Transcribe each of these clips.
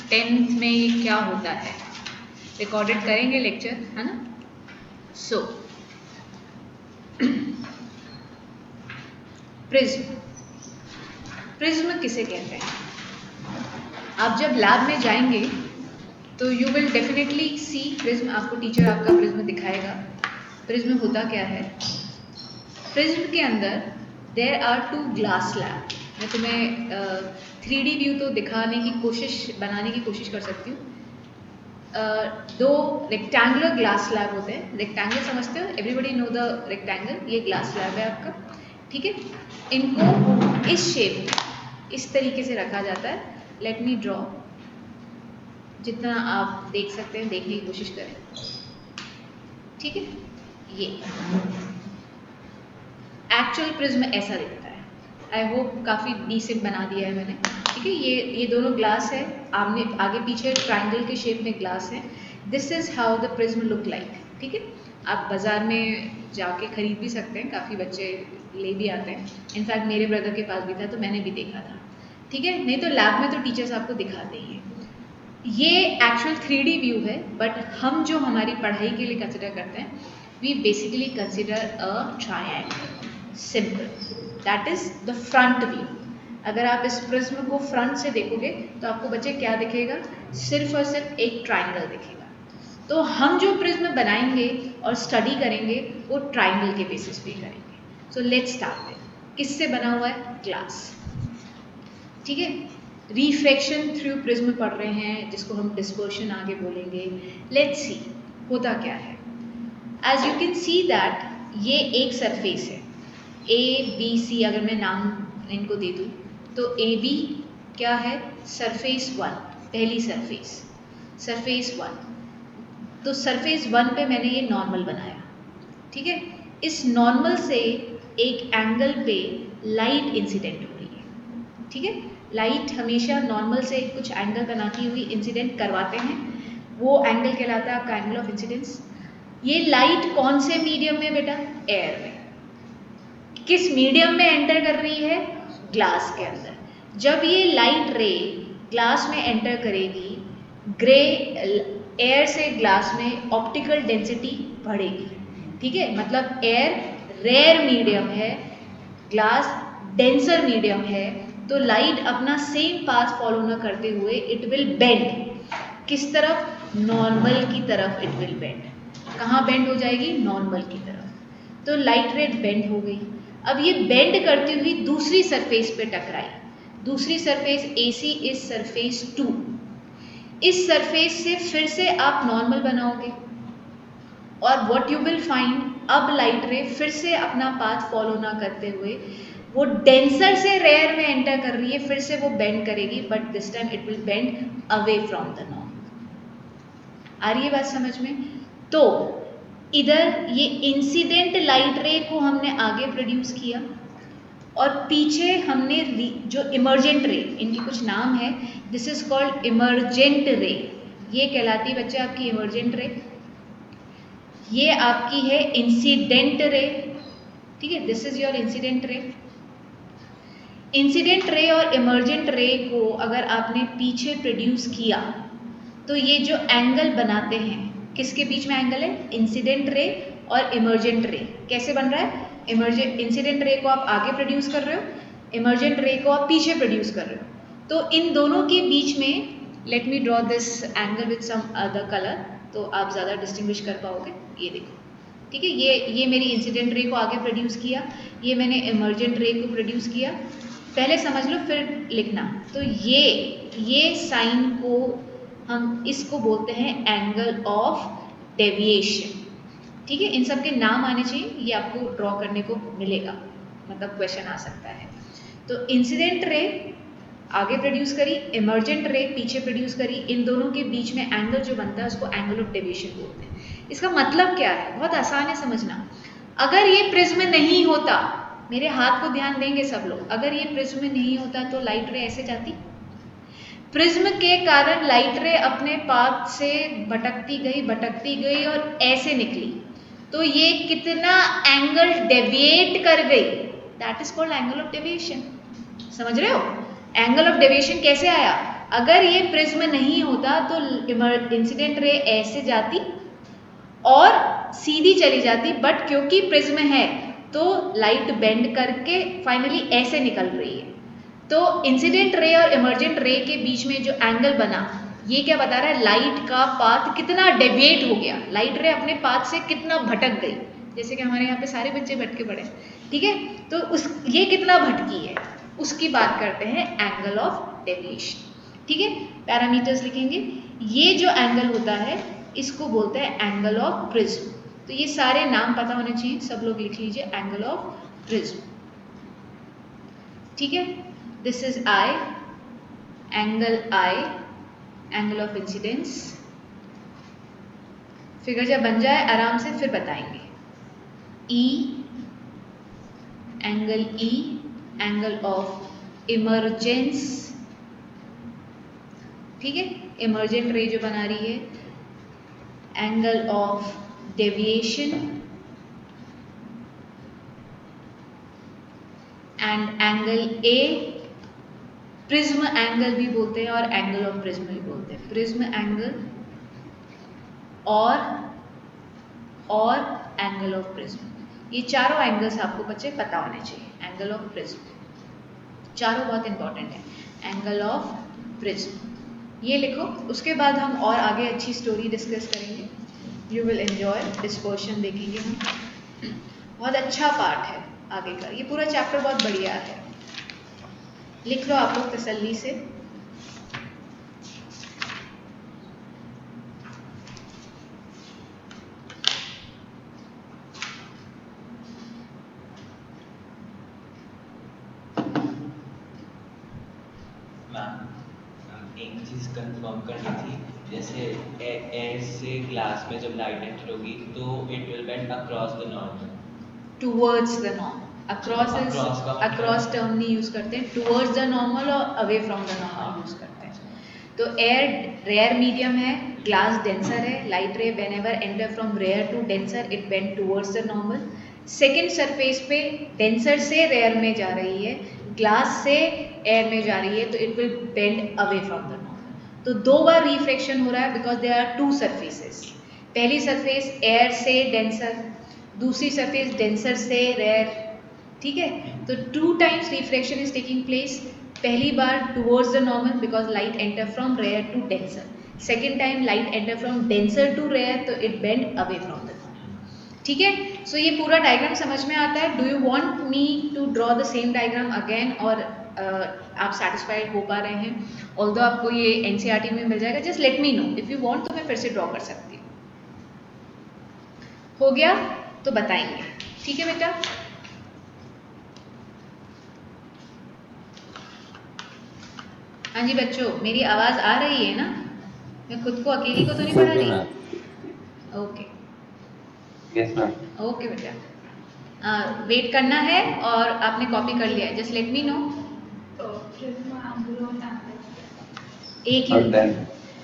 10th में ये क्या होता है, रिकॉर्डेड करेंगे लेक्चर, है ना। सो प्रिज्म, प्रिज्म किसे कहते हैं? आप जब लैब में जाएंगे तो you will definitely see prism, आपको टीचर आपका प्रिज्म दिखाएगा। प्रिज्म होता क्या है? प्रिज्म के अंदर देयर आर 2 ग्लास स्लैब। मैं तुम्हें 3D व्यू तो दिखाने की कोशिश, बनाने की कोशिश कर सकती हूँ। 2 रेक्टेंगुलर ग्लास स्लैब होते हैं। रेक्टेंगल समझते हो? Everybody know the rectangle. ये ग्लास स्लैब है आपका, ठीक है। इनको इस शेप में, इस तरीके से रखा जाता है। लेट मी ड्रॉ, जितना आप देख सकते हैं देखने की कोशिश करें, ठीक है। ये एक्चुअल प्रिज्म ऐसा दिखता है। आई होप काफ़ी डिसेंट बना दिया है मैंने, ठीक है। ये दोनों ग्लास है, आमने आगे पीछे ट्रायंगल के शेप में ग्लास है। This is how the prism look like, ठीक है। आप बाज़ार में जाके खरीद भी सकते हैं, काफ़ी बच्चे ले भी आते हैं। इनफैक्ट मेरे ब्रदर के पास भी था तो मैंने भी देखा था, ठीक है। नहीं तो लैब में तो टीचर्स आपको दिखाते ही हैं। ये एक्चुअल 3D व्यू है, बट हम जो हमारी पढ़ाई के लिए कंसिडर करते हैं, we basically consider a triangle, simple, that is the front view. अगर आप इस प्रिज्म को फ्रंट से देखोगे तो आपको बच्चे क्या दिखेगा? सिर्फ और सिर्फ एक ट्रायंगल दिखेगा। तो हम जो प्रिज्म बनाएंगे और स्टडी करेंगे वो ट्रायंगल के बेसिस पे करेंगे। सो लेट्स स्टार्ट विद, किससे बना हुआ है? ग्लास, ठीक है। रिफ्रैक्शन थ्रू प्रिज्म पढ़ रहे हैं, जिसको हम डिस्पर्शन आगे बोलेंगे। लेट्स सी होता क्या है। As you can see that ये एक सरफेस है, ए बी सी। अगर मैं नाम इनको दे दूँ तो ए बी क्या है? सरफेस 1, पहली सरफेस, सरफेस 1। तो सरफेस 1 पे मैंने ये नॉर्मल बनाया, ठीक है। इस नॉर्मल से एक एंगल पे लाइट इंसिडेंट हो रही है, ठीक है। लाइट हमेशा नॉर्मल से कुछ एंगल बनाती हुई इंसिडेंट करवाते हैं, वो एंगल कहलाता है आपका एंगल ऑफ इंसिडेंस। ये लाइट कौन से मीडियम में बेटा? एयर में। किस मीडियम में एंटर कर रही है? ग्लास के अंदर। जब ये लाइट रे ग्लास में एंटर करेगी, ग्रे एयर से ग्लास में ऑप्टिकल डेंसिटी बढ़ेगी, ठीक है। मतलब एयर रेयर मीडियम है, ग्लास डेंसर मीडियम है, तो लाइट अपना सेम पाथ फॉलो न करते हुए इट विल बेंड। किस तरफ? नॉर्मल की तरफ इट विल बेंड। कहाँ बेंड हो जाएगी? नॉर्मल की तरफ। तो लाइट रे बेंड हो गई। अब ये बेंड करती हुई दूसरी सरफेस पे टकराई। दूसरी सरफेस AC इज सरफेस 2। इस सरफेस से फिर से आप नॉर्मल बनाओगे और व्हाट यू विल फाइंड, अब लाइट रे फिर से अपना पाथ फॉलो ना करते हुए वो डेंसर से रेयर में एंटर कर रही है, फिर से वो बेंड करेगी, but this time it will bend away from the normal. आ रही है बात समझ में? तो इधर ये इंसिडेंट लाइट रे को हमने आगे प्रोड्यूस किया और पीछे हमने जो इमर्जेंट रे, इनके कुछ नाम है, दिस इज कॉल्ड इमर्जेंट रे। ये कहलाती है बच्चे आपकी इमर्जेंट रे। ये आपकी है इंसिडेंट रे, ठीक है। This is your incident ray. Incident ray और इमर्जेंट रे को अगर आपने पीछे प्रोड्यूस किया तो ये जो एंगल बनाते हैं, किसके बीच में एंगल है? इंसिडेंट रे और इमर्जेंट रे। कैसे बन रहा है? इंसिडेंट रे को आप आगे प्रोड्यूस कर रहे हो, इमर्जेंट रे को आप पीछे प्रोड्यूस कर रहे हो। तो इन दोनों के बीच में, let me draw this angle with some other colour, तो आप ज़्यादा डिस्टिंग्विश कर पाओगे। ये देखो, ठीक है। ये मेरी इंसिडेंट रे को आगे प्रोड्यूस किया, ये मैंने इमर्जेंट रे को प्रोड्यूस किया। पहले समझ लो फिर लिखना। तो ये साइन को हम इसको बोलते हैं एंगल ऑफ डेविएशन, ठीक है। इन सब के नाम आने चाहिए, ये आपको ड्रॉ करने को मिलेगा, मतलब क्वेश्चन आ सकता है। तो इंसिडेंट रे आगे प्रोड्यूस करी, इमर्जेंट रे पीछे प्रोड्यूस करी, इन दोनों के बीच में एंगल जो बनता है उसको एंगल ऑफ डेविएशन बोलते हैं। इसका मतलब क्या है? बहुत आसान है समझना। अगर ये प्रिज्म नहीं होता, मेरे हाथ को ध्यान देंगे सब लोग, अगर ये प्रिज्म नहीं होता तो लाइट रे ऐसे जाती। प्रिज्म के कारण लाइट रे अपने पाथ से भटकती गई और ऐसे निकली, तो ये कितना एंगल डेविएट कर गई, that is called angle of deviation. समझ रहे हो? एंगल ऑफ डेविएशन कैसे आया? अगर ये प्रिज्म नहीं तो इंसिडेंट रे ऐसे जाती और सीधी चली जाती, बट क्योंकि प्रिज्म है तो लाइट बेंड करके फाइनली ऐसे निकल रही है। तो इंसिडेंट रे और इमर्जेंट रे के बीच में जो एंगल बना, ये क्या बता रहा है, लाइट का पाथ कितना डेविएट हो गया, लाइट रे अपने पाथ से कितना भटक गई। जैसे कि हमारे यहाँ पे सारे बच्चे भटके पड़े, ठीक है, तो उस ये कितना भटकी है उसकी बात करते हैं, एंगल ऑफ डेविएशन। ठीक है, पैरामीटर्स लिखेंगे। ये जो एंगल होता है इसको बोलते हैं एंगल ऑफ प्रिज्म। तो ये सारे नाम पता होने चाहिए, सब लोग लिख लीजिए, एंगल ऑफ प्रिज्म। ठीक है, this is I, angle I, angle of incidence. Figure जब बन जाए आराम से फिर बताएंगे। E, angle E, angle of emergence. ठीक है, इमरजेंट रे जो बना रही है, angle of deviation and angle A, prism angle भी बोलते हैं और एंगल ऑफ प्रिज्म भी बोलते हैं। प्रिज्म एंगल और एंगल ऑफ प्रिज्म, ये चारों एंगल्स आपको बच्चे पता होने चाहिए। एंगल ऑफ प्रिज्म चारों बहुत इंपॉर्टेंट है। एंगल ऑफ प्रिज्म ये लिखो, उसके बाद हम और आगे अच्छी स्टोरी डिस्कस करेंगे। यू विल एंजॉय, डिस्पर्शन देखेंगे हम, बहुत अच्छा पार्ट है आगे का, ये पूरा चैप्टर बहुत बढ़िया है। लिख लो आप लोग तसल्ली से। एक चीज कंफर्म करनी थी, जैसे एयर से ग्लास में जब लाइट एंटर होगी तो it will bend across the normal, towards the normal. Across term नहीं यूज करते, टूवर्ड्स द नॉर्मल और away from the normal use करते हैं। तो एयर रेयर मीडियम है, ग्लास डेंसर है, light ray whenever enter from rare to denser it bend towards the normal. Second surface पे denser से rare में जा रही है, ग्लास से एयर में जा रही है, तो it will bend away from the normal. तो दो बार रिफ्लेक्शन हो रहा है because there are two surfaces. पहली सरफेस एयर से डेंसर, दूसरी सरफेस डेंसर से रेयर। ठीक है, तो 2 times reflection is taking place. पहली बार towards the normal because light enter from rare to denser, second time light enter from denser to rare, तो it bend away from the normal. ठीक है, सो ये पूरा डायग्राम समझ में आता है। Do you want me to draw the same diagram again, और आप सेटिस्फाइड हो पा रहे हैं? ऑल्दो आपको ये एनसीईआरटी में मिल जाएगा, just let me know if you want, तो मैं फिर से ड्रॉ कर सकती हूँ। हो गया तो बताएंगे, ठीक है बेटा? हाँ जी बच्चों, मेरी आवाज आ रही है ना? मैं खुद को अकेली को तो नहीं पढ़ा रही? Okay yes ma'am. ओके बेटा, वेट करना है और आपने कॉपी कर लिया है, जस्ट लेट मी नो। एक ही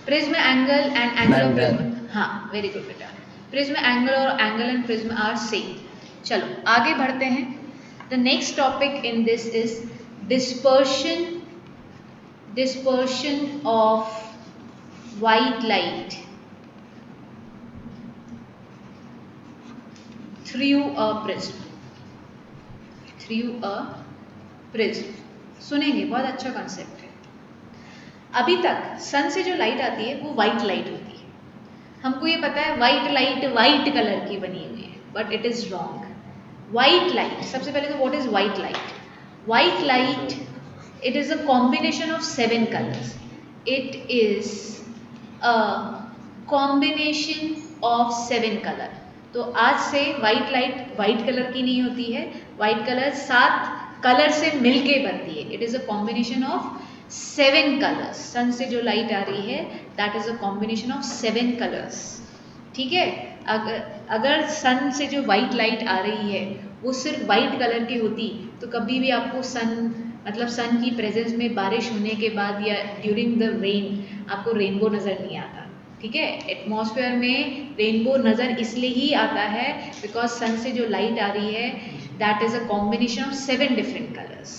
prism angle and angle of prism, हाँ वेरी गुड बेटा। प्रिज्म एंगल और angle and prism are same. चलो आगे बढ़ते हैं। The next topic in this is dispersion of white light through a prism। सुनेंगे, बहुत अच्छा कॉन्सेप्ट है। अभी तक सन से जो लाइट आती है वो वाइट लाइट होती है, हमको ये पता है वाइट लाइट वाइट कलर की बनी हुई है, but it is wrong. White light, सबसे पहले तो what is white light? White light, it is a combination of 7 colors. It is a combination of 7 color। तो आज से वाइट लाइट वाइट कलर की नहीं होती है, वाइट कलर 7 कलर से मिलके बनती है। It is a combination of 7 colours. Sun से जो लाइट आ रही है that is a combination of 7 colours. ठीक है, अगर सन से जो वाइट लाइट आ रही है वो सिर्फ वाइट कलर की होती तो कभी भी आपको सन की प्रेजेंस में बारिश होने के बाद या ड्यूरिंग द रेन आपको रेनबो नज़र नहीं आता। ठीक है, एटमॉस्फेयर में रेनबो नज़र इसलिए ही आता है बिकॉज सन से जो लाइट आ रही है that is a combination of 7 different colours.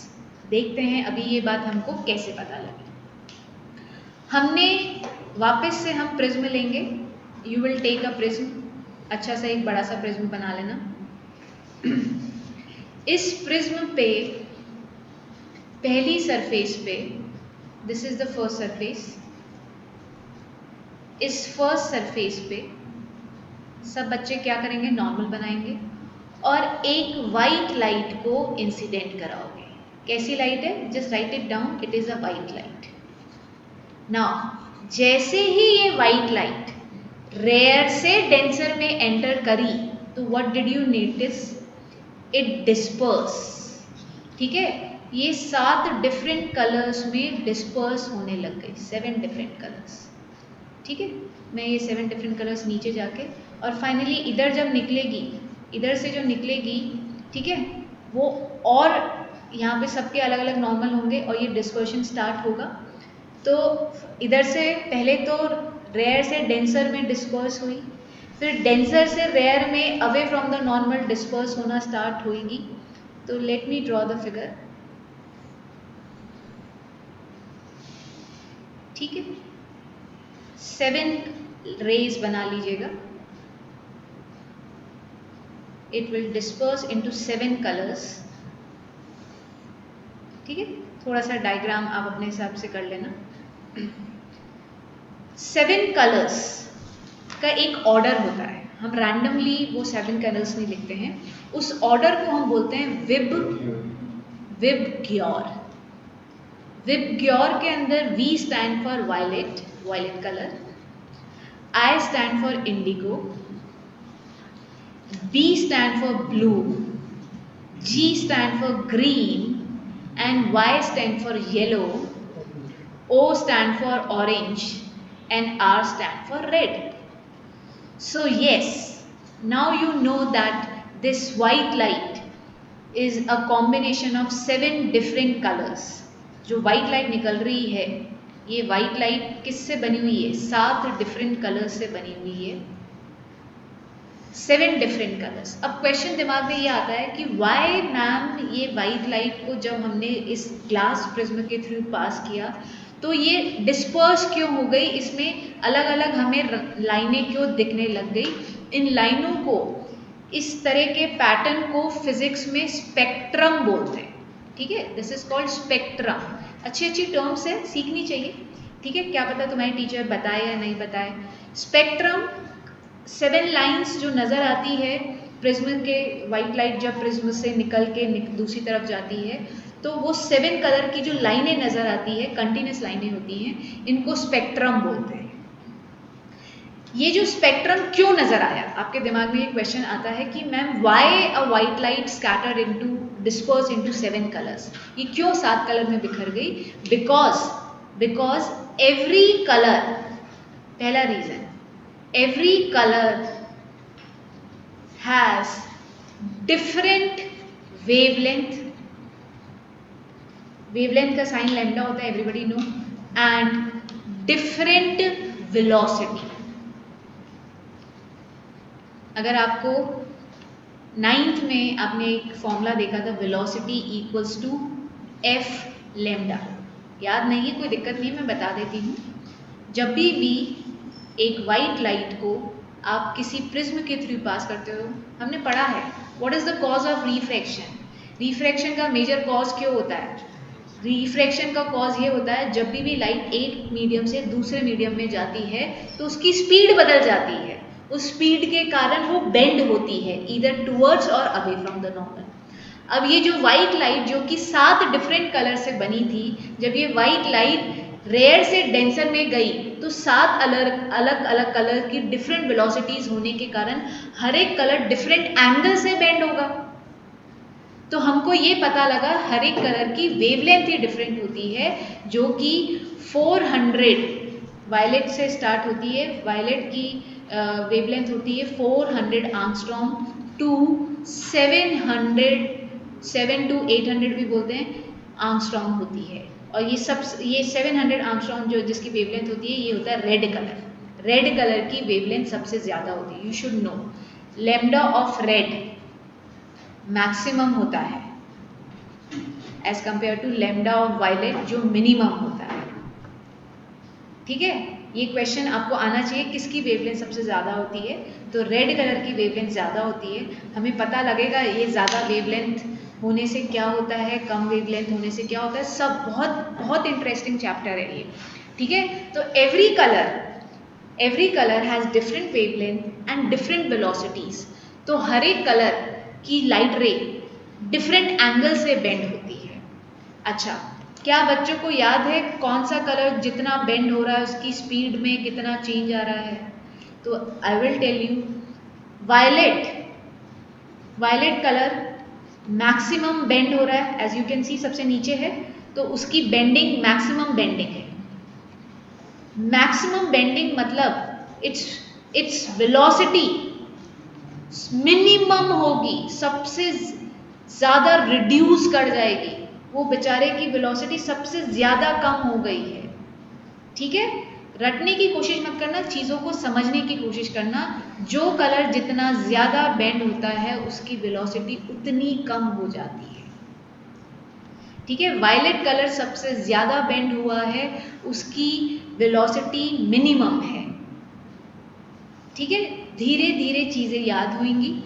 देखते हैं अभी ये बात हमको कैसे पता लगी। हमने वापस से हम प्रिज्म लेंगे, you will take a prism, अच्छा सा एक बड़ा सा प्रिज्म बना लेना। इस प्रिज्म पे पहली सरफेस पे, this is the first surface, इस फर्स्ट सरफेस पे सब बच्चे क्या करेंगे, नॉर्मल बनाएंगे और एक वाइट लाइट को इंसिडेंट कराओगे। कैसी लाइट है, just right it down, it is a white light. Now जैसे ही ये वाइट लाइट रेयर से डेंसर में एंटर करी तो what did you notice, it disperse. ठीक है, ये 7 डिफरेंट कलर्स में डिस्पर्स होने लग गई, 7 डिफरेंट कलर्स। ठीक है, मैं ये 7 डिफरेंट कलर्स नीचे जाके और फाइनली इधर जब निकलेगी, इधर से जो निकलेगी, ठीक है, वो और यहाँ पे सबके अलग अलग नॉर्मल होंगे और ये डिस्पर्शन स्टार्ट होगा। तो इधर से पहले तो रेयर से डेंसर में डिस्पर्स हुई, फिर डेंसर से रेयर में away from the normal disperse होना स्टार्ट होगी। तो late me draw the figure. ठीक है, 7 रेज बना लीजिएगा, it will disperse into 7 colours. ठीक है, थोड़ा सा डायग्राम आप अपने हिसाब से कर लेना। 7 कलर्स का एक ऑर्डर होता है, हम रैंडमली वो 7 कलर्स नहीं लिखते हैं, उस ऑर्डर को हम बोलते हैं विबग्योर। विबग्योर के अंदर V stand for violet, violet colour, I stand for indigo, B stand for blue, G stand for green and Y stand for yellow, O stand for orange and R stand for red. So yes, now you know that this white light is a combination of 7 different colors. जो white light निकल रही है, ये white light किससे बनी हुई है, 7 different colors से बनी हुई है, 7 डिफरेंट कलर्स। अब क्वेश्चन दिमाग में ये आता है कि वाई मैम ये वाइट लाइट को जब हमने इस ग्लास प्रिज्म के थ्रू पास किया तो ये डिस्पर्स क्यों हो गई, इसमें अलग अलग हमें लाइनें क्यों दिखने लग गई। इन लाइनों को, इस तरह के पैटर्न को फिजिक्स में स्पेक्ट्रम बोलते हैं। ठीक है, दिस इज कॉल्ड स्पेक्ट्रम। अच्छी अच्छी टर्म्स है, सीखनी चाहिए। ठीक है, क्या पता तुम्हारी टीचर बताए या नहीं बताए। स्पेक्ट्रम 7 लाइंस जो नज़र आती है प्रिज्म के, वाइट लाइट जब प्रिज्म से निकल के दूसरी तरफ जाती है तो वो 7 कलर की जो लाइनें नज़र आती है, कंटिन्यूस लाइनें होती हैं, इनको स्पेक्ट्रम बोलते हैं। ये जो स्पेक्ट्रम क्यों नज़र आया, आपके दिमाग में ये क्वेश्चन आता है कि ma'am why a white light scattered into disperse into 7 colours, ये क्यों 7 कलर में बिखर गई। बिकॉज एवरी कलर, पहला reason, every color has different wavelength, wavelength का साइन लैम्डा होता है, everybody know, and different velocity. अगर आपको 9th में आपने एक फॉर्मूला देखा था, velocity equals to F lambda, याद नहीं है कोई दिक्कत नहीं, मैं बता देती हूँ। जब भी एक वाइट लाइट को आप किसी प्रिज्म के थ्रू पास करते हो, हमने पढ़ा है what is the cause of refraction. Refraction का मेजर कॉज क्यों होता है, रिफ्रैक्शन का कॉज ये होता है जब भी लाइट एक मीडियम से दूसरे मीडियम में जाती है तो उसकी स्पीड बदल जाती है, उस स्पीड के कारण वो बेंड होती है ईदर टुवर्ड्स और अवे फ्रॉम द नॉर्मल। अब ये जो वाइट लाइट जो कि 7 डिफरेंट कलर से बनी थी, जब ये वाइट लाइट रेयर से डेंसर में गई तो 7 अलग अलग कलर की डिफरेंट वेलोसिटीज होने के कारण हर एक कलर डिफरेंट एंगल से बेंड होगा। तो हमको ये पता लगा हर एक कलर की वेवलेंथ ही डिफरेंट होती है, जो कि 400 वायलेट से स्टार्ट होती है, वायलेट की वेवलेंथ होती है 400 आर्मस्ट्रॉन्ग टू 7 to 800 भी बोलते हैं आर्मस्ट्रॉन्ग होती है। और ये 700 आर्मस्ट्रॉन्ग जो जिसकी वेवलेंथ होती है, ये होता है रेड कलर। रेड कलर की वेवलेंथ सबसे ज़्यादा होती है, you should know. Lambda of red maximum होता है as compare to lambda of violet जो मिनिमम होता है। ठीक है, ये क्वेश्चन आपको आना चाहिए किसकी वेवलेंथ सबसे ज़्यादा होती है। तो रेड कलर की वेवलेंथ ज़्यादा होती है, हमें पता लगेगा ये ज़्यादा वेवलेंथ होने से क्या होता है, कम वेवलेंथ होने से क्या होता है, सब बहुत बहुत इंटरेस्टिंग चैप्टर है ये। ठीक है, तो every colour has different wavelength and different velocities. तो हर एक कलर की लाइट रे डिफरेंट एंगल से बेंड होती है। अच्छा, क्या बच्चों को याद है कौन सा कलर जितना बेंड हो रहा है उसकी स्पीड में कितना चेंज आ रहा है? तो I will tell you, violet colour maximum bend हो रहा है, एज यू कैन सी सबसे नीचे है, तो उसकी बेंडिंग मैक्सिमम बेंडिंग है। मैक्सिमम बेंडिंग मतलब इट्स वेलोसिटी मिनिमम होगी, सबसे ज़्यादा रिड्यूस कर जाएगी, वो बेचारे की वेलोसिटी सबसे ज़्यादा कम हो गई है। ठीक है, रटने की कोशिश मत करना, चीज़ों को समझने की कोशिश करना। जो कलर जितना ज़्यादा बेंड होता है उसकी वेलोसिटी उतनी कम हो जाती है। ठीक है, वायलेट कलर सबसे ज़्यादा बेंड हुआ है, उसकी वेलोसिटी मिनिमम है। ठीक है, धीरे धीरे चीज़ें याद होंगी।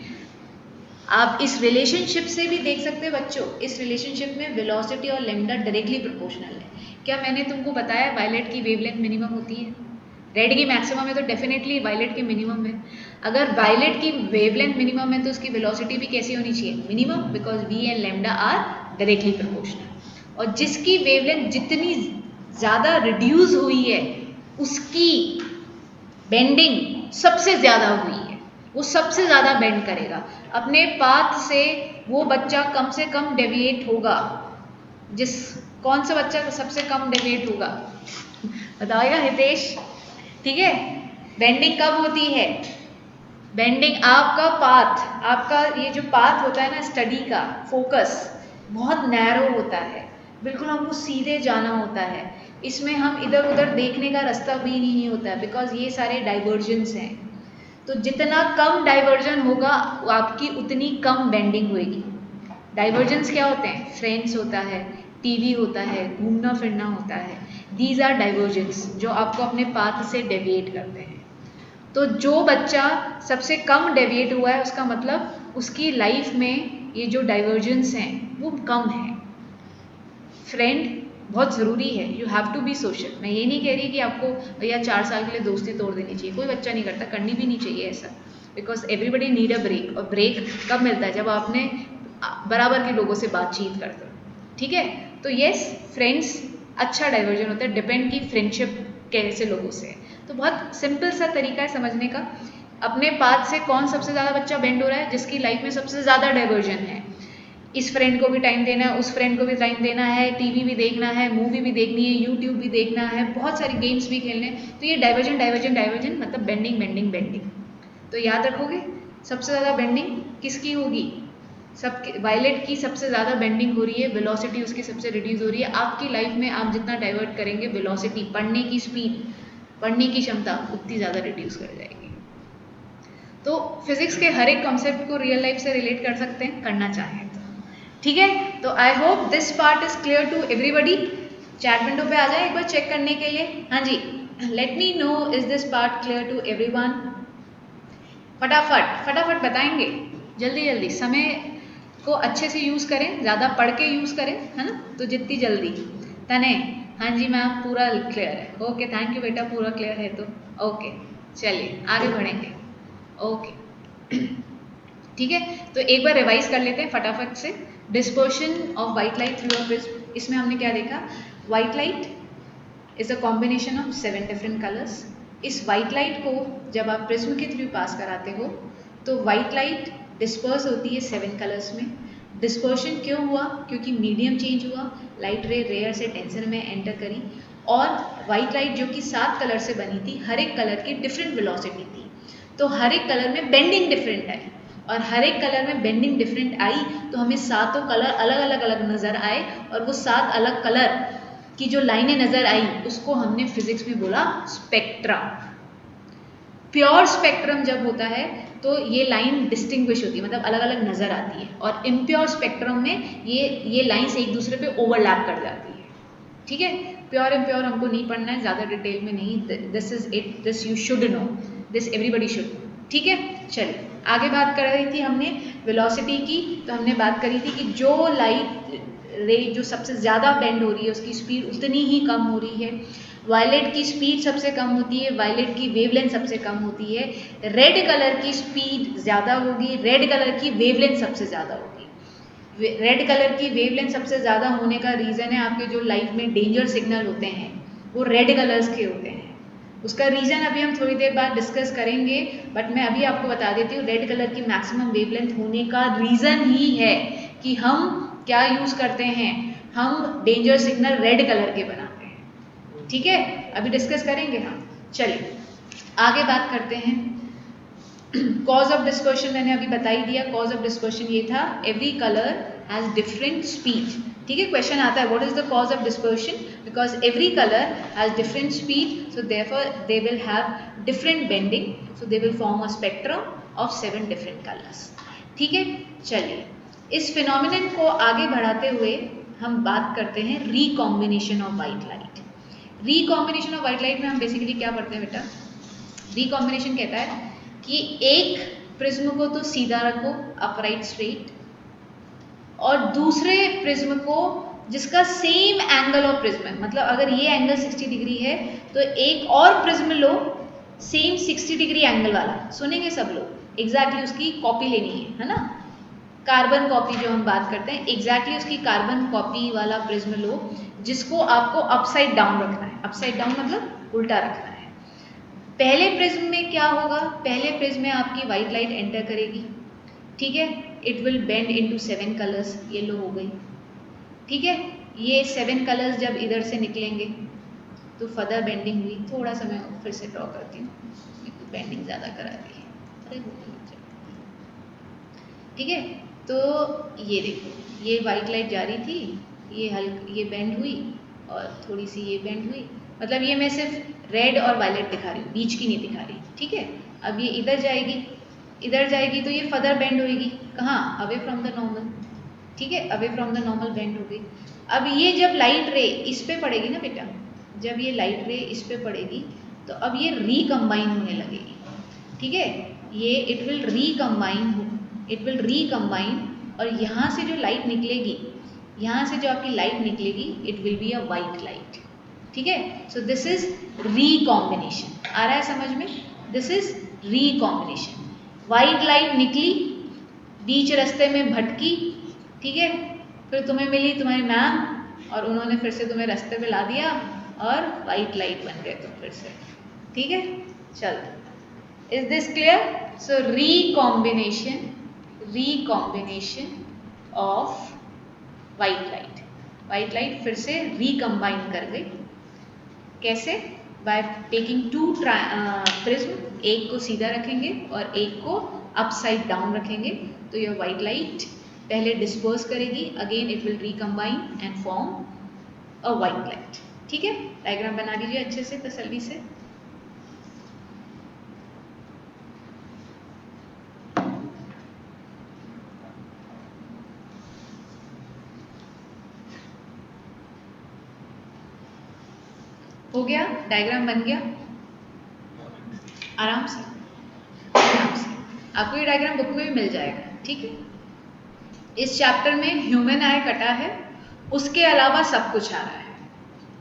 आप इस रिलेशनशिप से भी देख सकते हैं बच्चों, इस रिलेशनशिप में वेलोसिटी और लैम्डा डायरेक्टली प्रोपोर्शनल है। क्या मैंने तुमको बताया वायलेट की वेवलेंथ मिनिमम होती है, रेड की मैक्सिमम है, तो डेफिनेटली वायलेट की मिनिमम है। अगर वायलेट की वेवलेंथ मिनिमम है तो उसकी वेलोसिटी भी कैसी होनी चाहिए, minimum, because we and lambda are directly proportional. और जिसकी वेवलेंथ जितनी ज़्यादा रिड्यूस हुई है उसकी बेंडिंग सबसे ज़्यादा हुई है, वो सबसे ज़्यादा बेंड करेगा अपने पाथ से। वो बच्चा कम से कम डेविएट होगा, कौन सा बच्चा सबसे कम डेविएट होगा बताएगा हितेश? ठीक है, बेंडिंग कब होती है? बेंडिंग आपका पाथ, आपका ये जो पाथ होता है ना स्टडी का, फोकस बहुत नैरो होता है, बिल्कुल हमको सीधे जाना होता है, इसमें हम इधर उधर देखने का रास्ता भी नहीं होता है, बिकॉज ये सारे डाइवर्जेंस हैं। तो जितना कम डाइवर्जन होगा आपकी उतनी कम बेंडिंग होगी। डाइवर्जेंस क्या होते हैं? फ्रेंड्स होता है, टीवी होता है, घूमना फिरना होता है, दीज आर डाइवर्जेंस जो आपको अपने पाथ से डेविएट करते हैं। तो जो बच्चा सबसे कम डेविएट हुआ है उसका मतलब उसकी लाइफ में ये जो डाइवर्जेंस हैं वो कम है। फ्रेंड बहुत ज़रूरी है, you have to be social. मैं ये नहीं कह रही कि आपको भैया 4 साल के लिए दोस्ती तोड़ देनी चाहिए, कोई बच्चा नहीं करता, करनी भी नहीं चाहिए ऐसा, because everybody need a break. और ब्रेक कब मिलता है? जब आपने बराबर के लोगों से बातचीत करते हो। ठीक है, तो येस, फ्रेंड्स अच्छा डाइवर्जन होता है, डिपेंड की फ्रेंडशिप कैसे लोगों से है। तो बहुत सिंपल सा तरीका है समझने का, अपने पाथ से कौन सबसे ज़्यादा बच्चा बेंड हो रहा है, जिसकी लाइफ में सबसे ज़्यादा डाइवर्जन है। इस फ्रेंड को भी टाइम देना है, उस फ्रेंड को भी टाइम देना है, टीवी भी देखना है, मूवी भी देखनी है, यूट्यूब भी देखना है, बहुत सारे गेम्स भी खेलने हैं। तो ये डाइवर्जन डाइवर्जन डाइवर्जन मतलब बेंडिंग बेंडिंग बेंडिंग। तो याद रखोगे सबसे ज़्यादा बेंडिंग किसकी होगी? सब वायलेट की सबसे ज़्यादा बेंडिंग हो रही है, वेलोसिटी उसकी सबसे रिड्यूस हो रही है। आपकी लाइफ में आप जितना डाइवर्ट करेंगे, वेलोसिटी, पढ़ने की स्पीड, पढ़ने की क्षमता उतनी ज़्यादा रिड्यूस कर जाएगी। तो फिजिक्स के हर एक कॉन्सेप्ट को रियल लाइफ से रिलेट कर सकते हैं, करना चाहें तो। ठीक है, तो I hope this part is clear to everybody. Chat window पे आ जाए एक बार चेक करने के लिए। हाँ जी, let me know is this part clear to everyone. फटाफट फटाफट बताएंगे, जल्दी जल्दी। समय को अच्छे से यूज़ करें, ज़्यादा पढ़ के यूज़ करें, है ना? तो जितनी जल्दी। तने, हाँ जी मैम पूरा क्लियर है। ओके, थैंक यू बेटा, पूरा क्लियर है तो ओके, चलिए आगे बढ़ेंगे। ओके ठीक है, तो एक बार रिवाइज कर लेते हैं फटाफट से। Dispersion of white light through a prism, इसमें हमने क्या देखा? White light is a combination of 7 different colours. इस वाइट लाइट को जब आप प्रिज्म के थ्रू पास कराते हो तो वाइट लाइट डिस्पर्स होती है 7 कलर्स में। डिस्पर्शन क्यों हुआ? क्योंकि मीडियम चेंज हुआ, लाइट रे रेयर से डेंसर में एंटर करी, और वाइट लाइट जो कि 7 कलर से बनी थी, हर एक कलर की डिफरेंट वेलोसिटी थी, तो हर एक कलर में बेंडिंग डिफरेंट है, और हर एक कलर में बेंडिंग डिफरेंट आई तो हमें सातों कलर अलग अलग अलग नज़र आए, और वो 7 अलग कलर की जो लाइनें नज़र आई उसको हमने फिजिक्स में बोला स्पेक्ट्रा। प्योर स्पेक्ट्रम जब होता है तो ये लाइन डिस्टिंग्विश होती है, मतलब अलग अलग नज़र आती है, और इम्प्योर स्पेक्ट्रम में ये लाइन्स एक दूसरे पे ओवरलैप कर जाती है। ठीक है, प्योर एंड प्योर हमको नहीं पढ़ना है, ज़्यादा डिटेल में नहीं, this is it, this you should no, this everybody should know, ठीक है। चलिए आगे बात कर रही थी हमने वेलोसिटी की, तो हमने बात करी थी कि जो लाइट रे जो सबसे ज़्यादा बेंड हो रही है उसकी स्पीड उतनी ही कम हो रही है, वायलेट की स्पीड सबसे कम होती है, वायलेट की वेवलेंथ सबसे कम होती है, रेड कलर की स्पीड ज़्यादा होगी, रेड कलर की वेवलेंथ सबसे ज़्यादा होगी। रेड कलर की वेवलेंथ सबसे ज़्यादा होने का रीज़न है आपके जो लाइफ में डेंजर सिग्नल होते हैं वो रेड कलर्स के होते हैं। उसका रीज़न अभी हम थोड़ी देर बाद डिस्कस करेंगे, बट मैं अभी आपको बता देती हूँ रेड कलर की मैक्सिमम वेवलेंथ होने का रीज़न ही है कि हम क्या यूज़ करते हैं, हम डेंजर सिग्नल रेड कलर के बनाते हैं, ठीक है। अभी डिस्कस करेंगे हम। चलिए आगे बात करते हैं। कॉज ऑफ डिस्पर्शन मैंने अभी बता ही दिया, कॉज ऑफ डिस्पर्शन ये था every colour has different speed, ठीक है। क्वेश्चन आता है what is the cause of dispersion, because every colour has different speed so therefore they will have different bending, so they will form a spectrum of 7 different colours, ठीक है। चलिए इस phenomenon को आगे बढ़ाते हुए हम बात करते हैं recombination of white light. Recombination of white light में हम बेसिकली क्या पढ़ते हैं बेटा, रिकॉम्बिनेशन कहता है कि एक प्रिज्म को तो सीधा रखो अपराइट स्ट्रेट, और दूसरे प्रिज्म को जिसका सेम एंगल ऑफ प्रिज्म है, मतलब अगर ये एंगल 60 डिग्री है तो एक और प्रिज्म लो सेम 60 डिग्री एंगल वाला, सुनेंगे सब लोग, एग्जैक्टली उसकी कॉपी लेनी है ना, कार्बन कॉपी जो हम बात करते हैं, एग्जैक्टली उसकी कार्बन कॉपी वाला प्रिज्म लो जिसको आपको अपसाइड डाउन रखना है, अपसाइड डाउन मतलब उल्टा रखना है। पहले प्रिज्म में क्या होगा, पहले प्रिज्म में आपकी वाइट लाइट एंटर करेगी, ठीक है, it will bend into 7 colours, yellow हो गई, ठीक है। ये 7 कलर्स जब इधर से निकलेंगे तो फर्दर बेंडिंग हुई, थोड़ा सा मैं फिर से ड्रॉ करती हूँ, बेंडिंग ज़्यादा करा दी है, अरे ठीक है। तो ये देखो ये वाइट लाइट जा रही थी, ये बेंड हुई और थोड़ी सी ये बेंड हुई, मतलब ये मैं सिर्फ रेड और वायलेट दिखा रही हूँ, बीच की नहीं दिखा रही, ठीक है। अब ये इधर जाएगी तो ये फर्दर बेंड होएगी, कहाँ, अवे फ्रॉम द नॉर्मल, ठीक है, away from the normal bend हो गई। अब ये जब लाइट रे इस पे पड़ेगी ना बेटा, जब ये लाइट रे इस पे पड़ेगी तो अब ये रिकम्बाइन होने लगेगी, ठीक है, ये इट विल रिकम्बाइन, और यहाँ से जो लाइट निकलेगी, यहाँ से जो आपकी लाइट निकलेगी it will be a white light, ठीक है। सो दिस इज रिकॉम्बिनेशन, आ रहा है समझ में, this is recombination. White light निकली, बीच रास्ते में भटकी, ठीक है, फिर तुम्हें मिली तुम्हारी मैम और उन्होंने फिर से तुम्हें रास्ते पे ला दिया और वाइट लाइट बन गए तुम फिर से, ठीक है। चलो is this clear. So recombination of white light फिर से रिकम्बाइन कर गई, कैसे, बाय टेकिंग 2 प्रिज्म, एक को सीधा रखेंगे और एक को अपसाइड डाउन रखेंगे, तो यह वाइट लाइट पहले डिस्पर्स करेगी, again it will recombine and form a white light, ठीक है। डायग्राम बना लीजिए अच्छे से तसल्ली से। हो गया, डायग्राम बन गया, आराम से आपको ये डायग्राम बुक में भी मिल जाएगा, ठीक है। इस चैप्टर में ह्यूमन आई कटा है, उसके अलावा सब कुछ आ रहा है,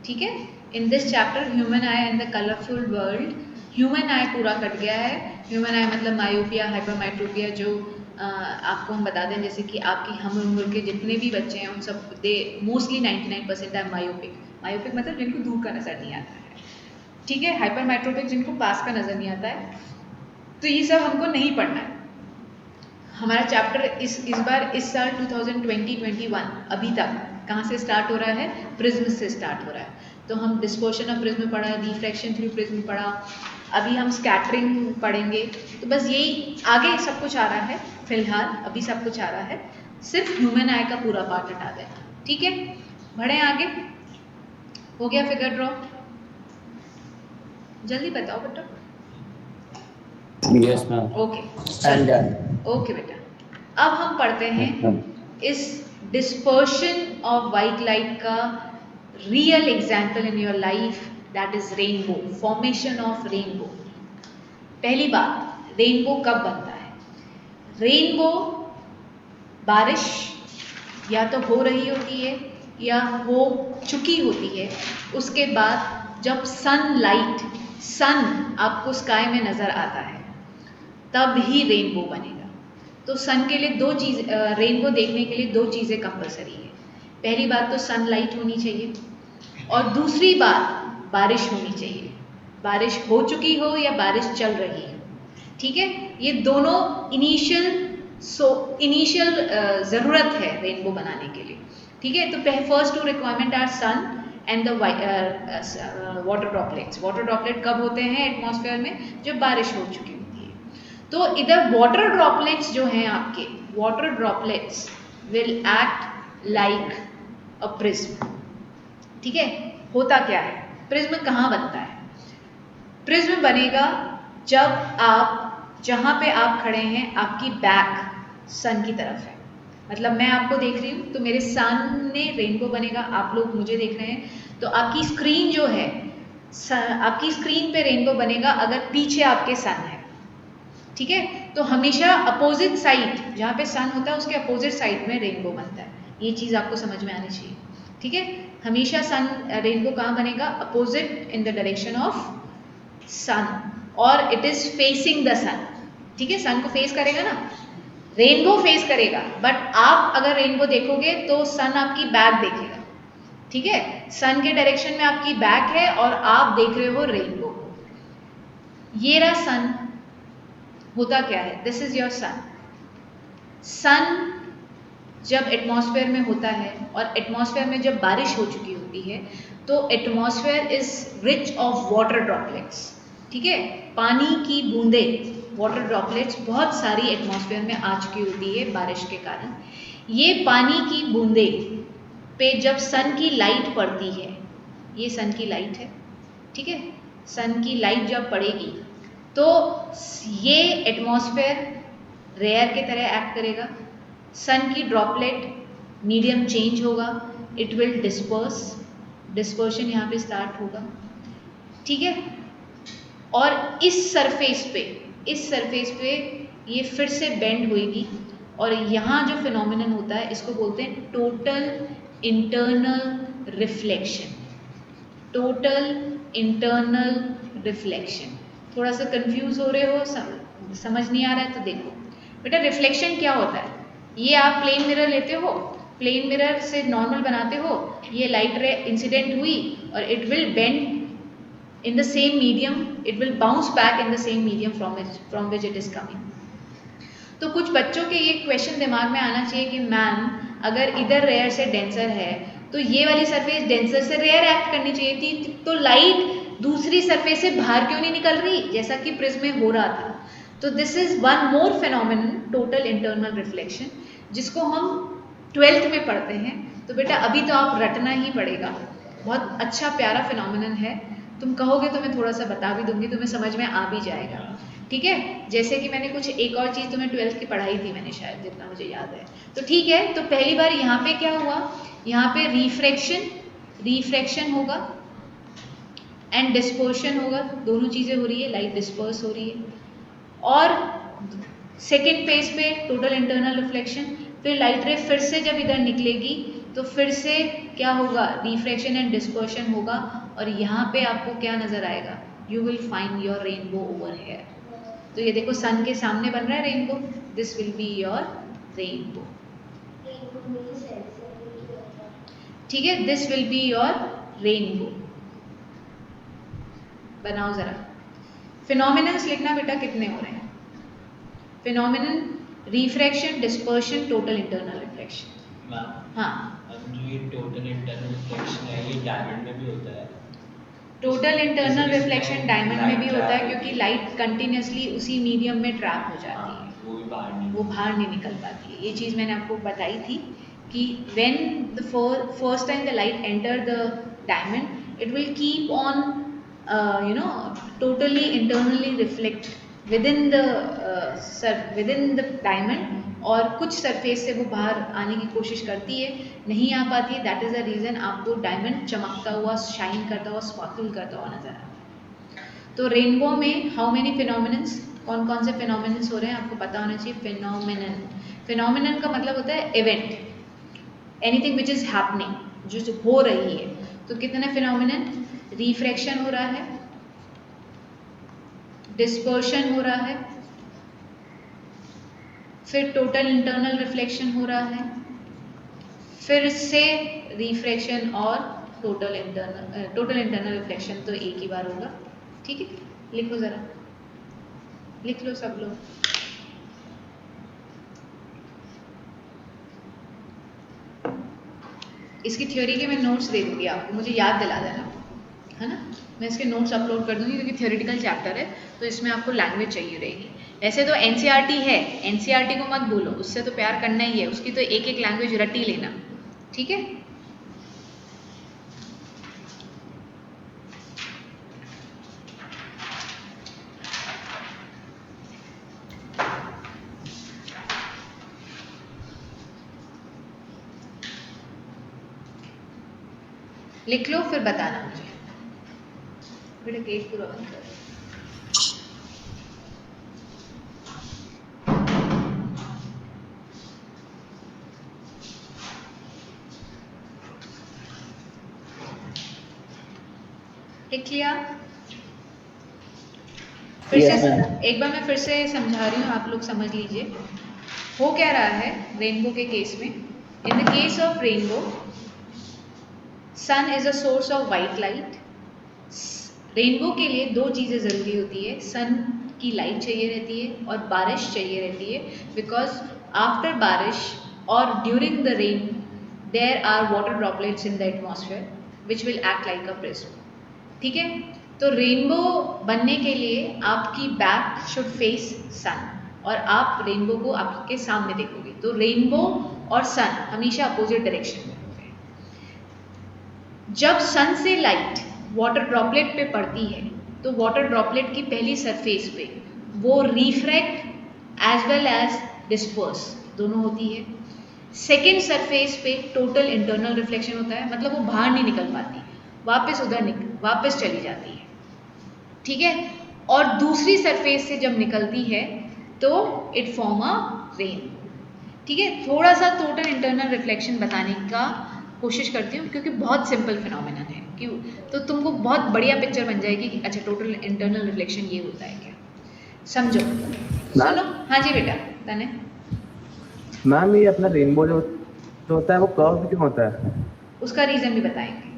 ठीक है। In this chapter human I in the colourful world, human आई पूरा कट गया है। ह्यूमन आई मतलब मायोपिया, हाइपरमेट्रोपिया, जो आपको हम बता दें जैसे कि आपकी हम उम्र के जितने भी बच्चे हैं उन सब दे मोस्टली 99% है मायोपिक मतलब जिनको दूर का नज़र नहीं आता है, ठीक है। हाइपरमेट्रोपिक जिनको पास का नज़र नहीं आता है, तो ये सब हमको नहीं पढ़ना है। हमारा चैप्टर इस बार इस साल 2020-21 अभी तक कहाँ से स्टार्ट हो रहा है, प्रिज्म से स्टार्ट हो रहा है। तो हम डिस्पर्शन ऑफ प्रिज्म पढ़ा, रिफ्रैक्शन थ्रू प्रिज्म पढ़ा, अभी हम स्कैटरिंग पढ़ेंगे, तो बस यही आगे सब कुछ आ रहा है, फिलहाल अभी सब कुछ आ रहा है, सिर्फ ह्यूमन आई का पूरा पार्ट हटा देना, ठीक है। बढ़े आगे, हो गया फिगर ड्रॉ, जल्दी बताओ बेटा। Yes, ma'am. Okay I'm done. Okay बेटा, अब हम पढ़ते हैं इस डिस्पर्शन ऑफ वाइट लाइट का real example in your life, that is rainbow, formation of rainbow. पहली बात, रेनबो कब बनता है? रेनबो बारिश या तो हो रही होती है या हो चुकी होती है, उसके बाद जब सनलाइट, सन आपको स्काई में नज़र आता है, तब ही रेनबो बनेगा। तो सन के लिए दो चीज़, रेनबो देखने के लिए दो चीज़ें कंपलसरी है। पहली बात तो सनलाइट होनी चाहिए, और दूसरी बात बारिश होनी चाहिए। बारिश हो चुकी हो या बारिश चल रही हो, ठीक है? ये दोनों इनिशियल ज़रूरत है रेनबो बनाने के लिए, ठीक है? तो first two requirement are sun and the water droplets. Water droplet कब होते हैं एटमॉस्फेयर में? जब बारिश हो चुकी होती है। तो इधर वाटर ड्रॉपलेट्स जो हैं आपके, water droplets will act like a prism, ठीक है? होता क्या है? प्रिज्म कहाँ बनता है? प्रिज्म बनेगा जब आप, जहाँ पे आप खड़े हैं, आपकी बैक सन की तरफ है। मतलब मैं आपको देख रही हूँ तो मेरे सामने रेनबो बनेगा, आप लोग मुझे देख रहे हैं, तो आपकी स्क्रीन जो है, आपकी स्क्रीन पे रेनबो बनेगा अगर पीछे आपके सन है, ठीक है? तो हमेशा अपोजिट साइड, जहाँ पे सन होता है उसके अपोजिट साइड में रेनबो बनता है। ये चीज़ आपको समझ में आनी चाहिए, ठीक है? हमेशा सन, रेनबो कहाँ बनेगा? Opposite, in the direction of sun, और it is facing the sun, ठीक है? सन को फेस करेगा ना, रेनबो फेस करेगा, बट आप अगर रेनबो देखोगे तो सन आपकी बैक देखेगा, ठीक है? सन के डायरेक्शन में आपकी बैक है और आप देख रहे हो रेनबो को। ये रहा सन। होता क्या है? This is your sun. Sun जब एटमॉस्फेयर में होता है और एटमॉस्फेयर में जब बारिश हो चुकी होती है, तो atmosphere is rich of water droplets, ठीक है? पानी की बूंदें, वाटर ड्रॉपलेट्स बहुत सारी एटमॉस्फेयर में आ चुकी होती है बारिश के कारण। ये पानी की बूंदें पे जब सन की लाइट पड़ती है, ये सन की लाइट है, ठीक है? सन की लाइट जब पड़ेगी तो ये एटमॉस्फेयर रेयर के तरह एक्ट करेगा। सन की ड्रॉपलेट मीडियम चेंज होगा, इट विल डिस्पर्स, डिस्पर्शन यहाँ पे स्टार्ट होगा, ठीक है? और इस सरफेस पे ये फिर से बेंड होएगी, और यहाँ जो फिनोमिनन होता है इसको बोलते हैं total internal reflection. Total internal reflection. थोड़ा सा कंफ्यूज हो रहे हो, समझ नहीं आ रहा है तो देखो बेटा, रिफ्लेक्शन क्या होता है? ये आप प्लेन मिरर लेते हो, प्लेन मिरर से नॉर्मल बनाते हो, ये लाइट रे इंसिडेंट हुई और it will bend in the same medium, it will bounce back in the same medium from which it is coming. तो कुछ बच्चों के ये क्वेश्चन दिमाग में आना चाहिए कि मैम, अगर इधर रेयर से डेंसर है तो ये वाली सरफेस डेंसर से रेयर एक्ट करनी चाहिए थी, तो लाइट दूसरी सरफेस से बाहर क्यों नहीं निकल रही जैसा कि प्रिज्म में हो रहा था? तो this is one more phenomenon, total internal reflection, जिसको हम 12th में पढ़ते हैं। तो बेटा अभी तो आप रटना ही पड़ेगा, बहुत अच्छा प्यारा फिनोमिनन है। तुम कहोगे तो मैं थोड़ा सा बता भी दूंगी, तुम्हें समझ में आ भी जाएगा, ठीक है? जैसे कि मैंने कुछ एक और चीज़ तुम्हें 12th की पढ़ाई थी मैंने, शायद जितना मुझे याद है। तो ठीक है, तो पहली बार यहाँ पे क्या हुआ? यहाँ पे रिफ्रैक्शन होगा एंड डिस्पर्शन होगा, दोनों चीज़ें हो रही है, लाइट डिस्पर्स हो रही है। और सेकेंड फेज पे टोटल इंटरनल रिफ्लेक्शन, फिर लाइट रे फिर से जब इधर निकलेगी तो फिर से क्या होगा? रिफ्रैक्शन एंड डिस्पर्शन होगा, और यहाँ पे आपको क्या नज़र आएगा? You will find your rainbow over here. तो ये देखो सन के सामने बन रहा है rainbow, this will be your rainbow, ठीक है? This will be your rainbow. बनाओ जरा। फिनोमिनन्स लिखना बेटा, कितने हो रहे हैं? Phenomenon, refraction, dispersion, total internal reflection. हाँ, जो ये टोटल इंटरनल रिफ्लेक्शन है ये डायमंड में भी होता है? टोटल इंटरनल रिफ्लेक्शन डायमंड में भी होता है, क्योंकि लाइट कंटिन्यूसली उसी मीडियम में ट्रैप हो जाती है, वो बाहर नहीं निकल पाती है। ये चीज़ मैंने आपको बताई थी कि when the first time the light enter the diamond, it will keep on totally internally with in the diamond, और कुछ सरफेस से वो बाहर आने की कोशिश करती है, नहीं आ पाती है। दैट इज़ द रीज़न आपको डायमंड चमकता हुआ, शाइन करता हुआ, स्पार्कल करता हुआ नजर आता है। तो रेनबो में हाउ मेनी फिनोमिनन्स, कौन कौन से फिनोमिनन्स हो रहे हैं आपको पता होना चाहिए। फिनोमिनन, फिनोमिनन का मतलब होता है event, anything which is happening, जो हो रही है। तो कितने फिनोमिनन, रिफ्रैक्शन हो रहा है, डिस्पर्शन हो रहा है, फिर टोटल इंटरनल रिफ्लेक्शन हो रहा है, फिर से रिफ्रैक्शन और टोटल इंटरनल रिफ्लेक्शन तो एक ही बार होगा। ठीक है, लिखो ज़रा, लिख लो सब लोग। इसकी थ्योरी के मैं नोट्स दे दूँगी आपको, मुझे याद दिला देना, है ना। मैं इसके नोट्स अपलोड कर दूँगी, क्योंकि थ्योरेटिकल चैप्टर है तो इसमें आपको लैंग्वेज चाहिए रहेगी। वैसे तो एनसीईआरटी है, एनसीईआरटी को मत भूलो, उससे तो प्यार करना ही है, उसकी तो एक एक लैंग्वेज रट ही लेना। ठीक है, लिख लो फिर बताना मुझे। बेटा गेट पूरा बंद कर। लिख लिया? फिर Yes, से ma'am. एक बार मैं फिर से समझा रही हूँ, आप लोग समझ लीजिए। हो क्या रहा है रेनबो के केस में, in the case of rainbow, sun is a source of white light. Rainbow के लिए दो चीज़ें ज़रूरी होती है, सन की लाइट चाहिए रहती है और बारिश चाहिए रहती है, बिकॉज आफ्टर बारिश और during the rain there are water droplets in the atmosphere which will act like a prism. ठीक है, तो रेनबो बनने के लिए आपकी बैक शुड फेस सन, और आप रेनबो को आपके सामने देखोगे, तो रेनबो और सन हमेशा अपोजिट डायरेक्शन में होते हैं। जब सन से लाइट वाटर ड्रॉपलेट पे पड़ती है, तो वाटर ड्रॉपलेट की पहली सरफेस पे वो refract as well as disperse दोनों होती है। सेकेंड सरफेस पे टोटल इंटरनल रिफ्लेक्शन होता है, मतलब वो बाहर नहीं निकल पाती, वापस चली जाती है। ठीक है, और दूसरी सरफेस से जब निकलती है तो इट फॉर्म अ रेन। ठीक है, थोड़ा सा टोटल इंटरनल रिफ्लेक्शन बताने का कोशिश करती हूँ, क्योंकि बहुत सिंपल फिनोमिनन है, क्यों, तो तुमको बहुत बढ़िया पिक्चर बन जाएगी कि अच्छा टोटल इंटरनल रिफ्लेक्शन ये होता है क्या, समझो। सुनो, मैम, हाँ जी बेटा, तने मैम ये अपना रेनबो जो होता है वो कर्व क्यों होता है? उसका रीज़न भी बताएंगे।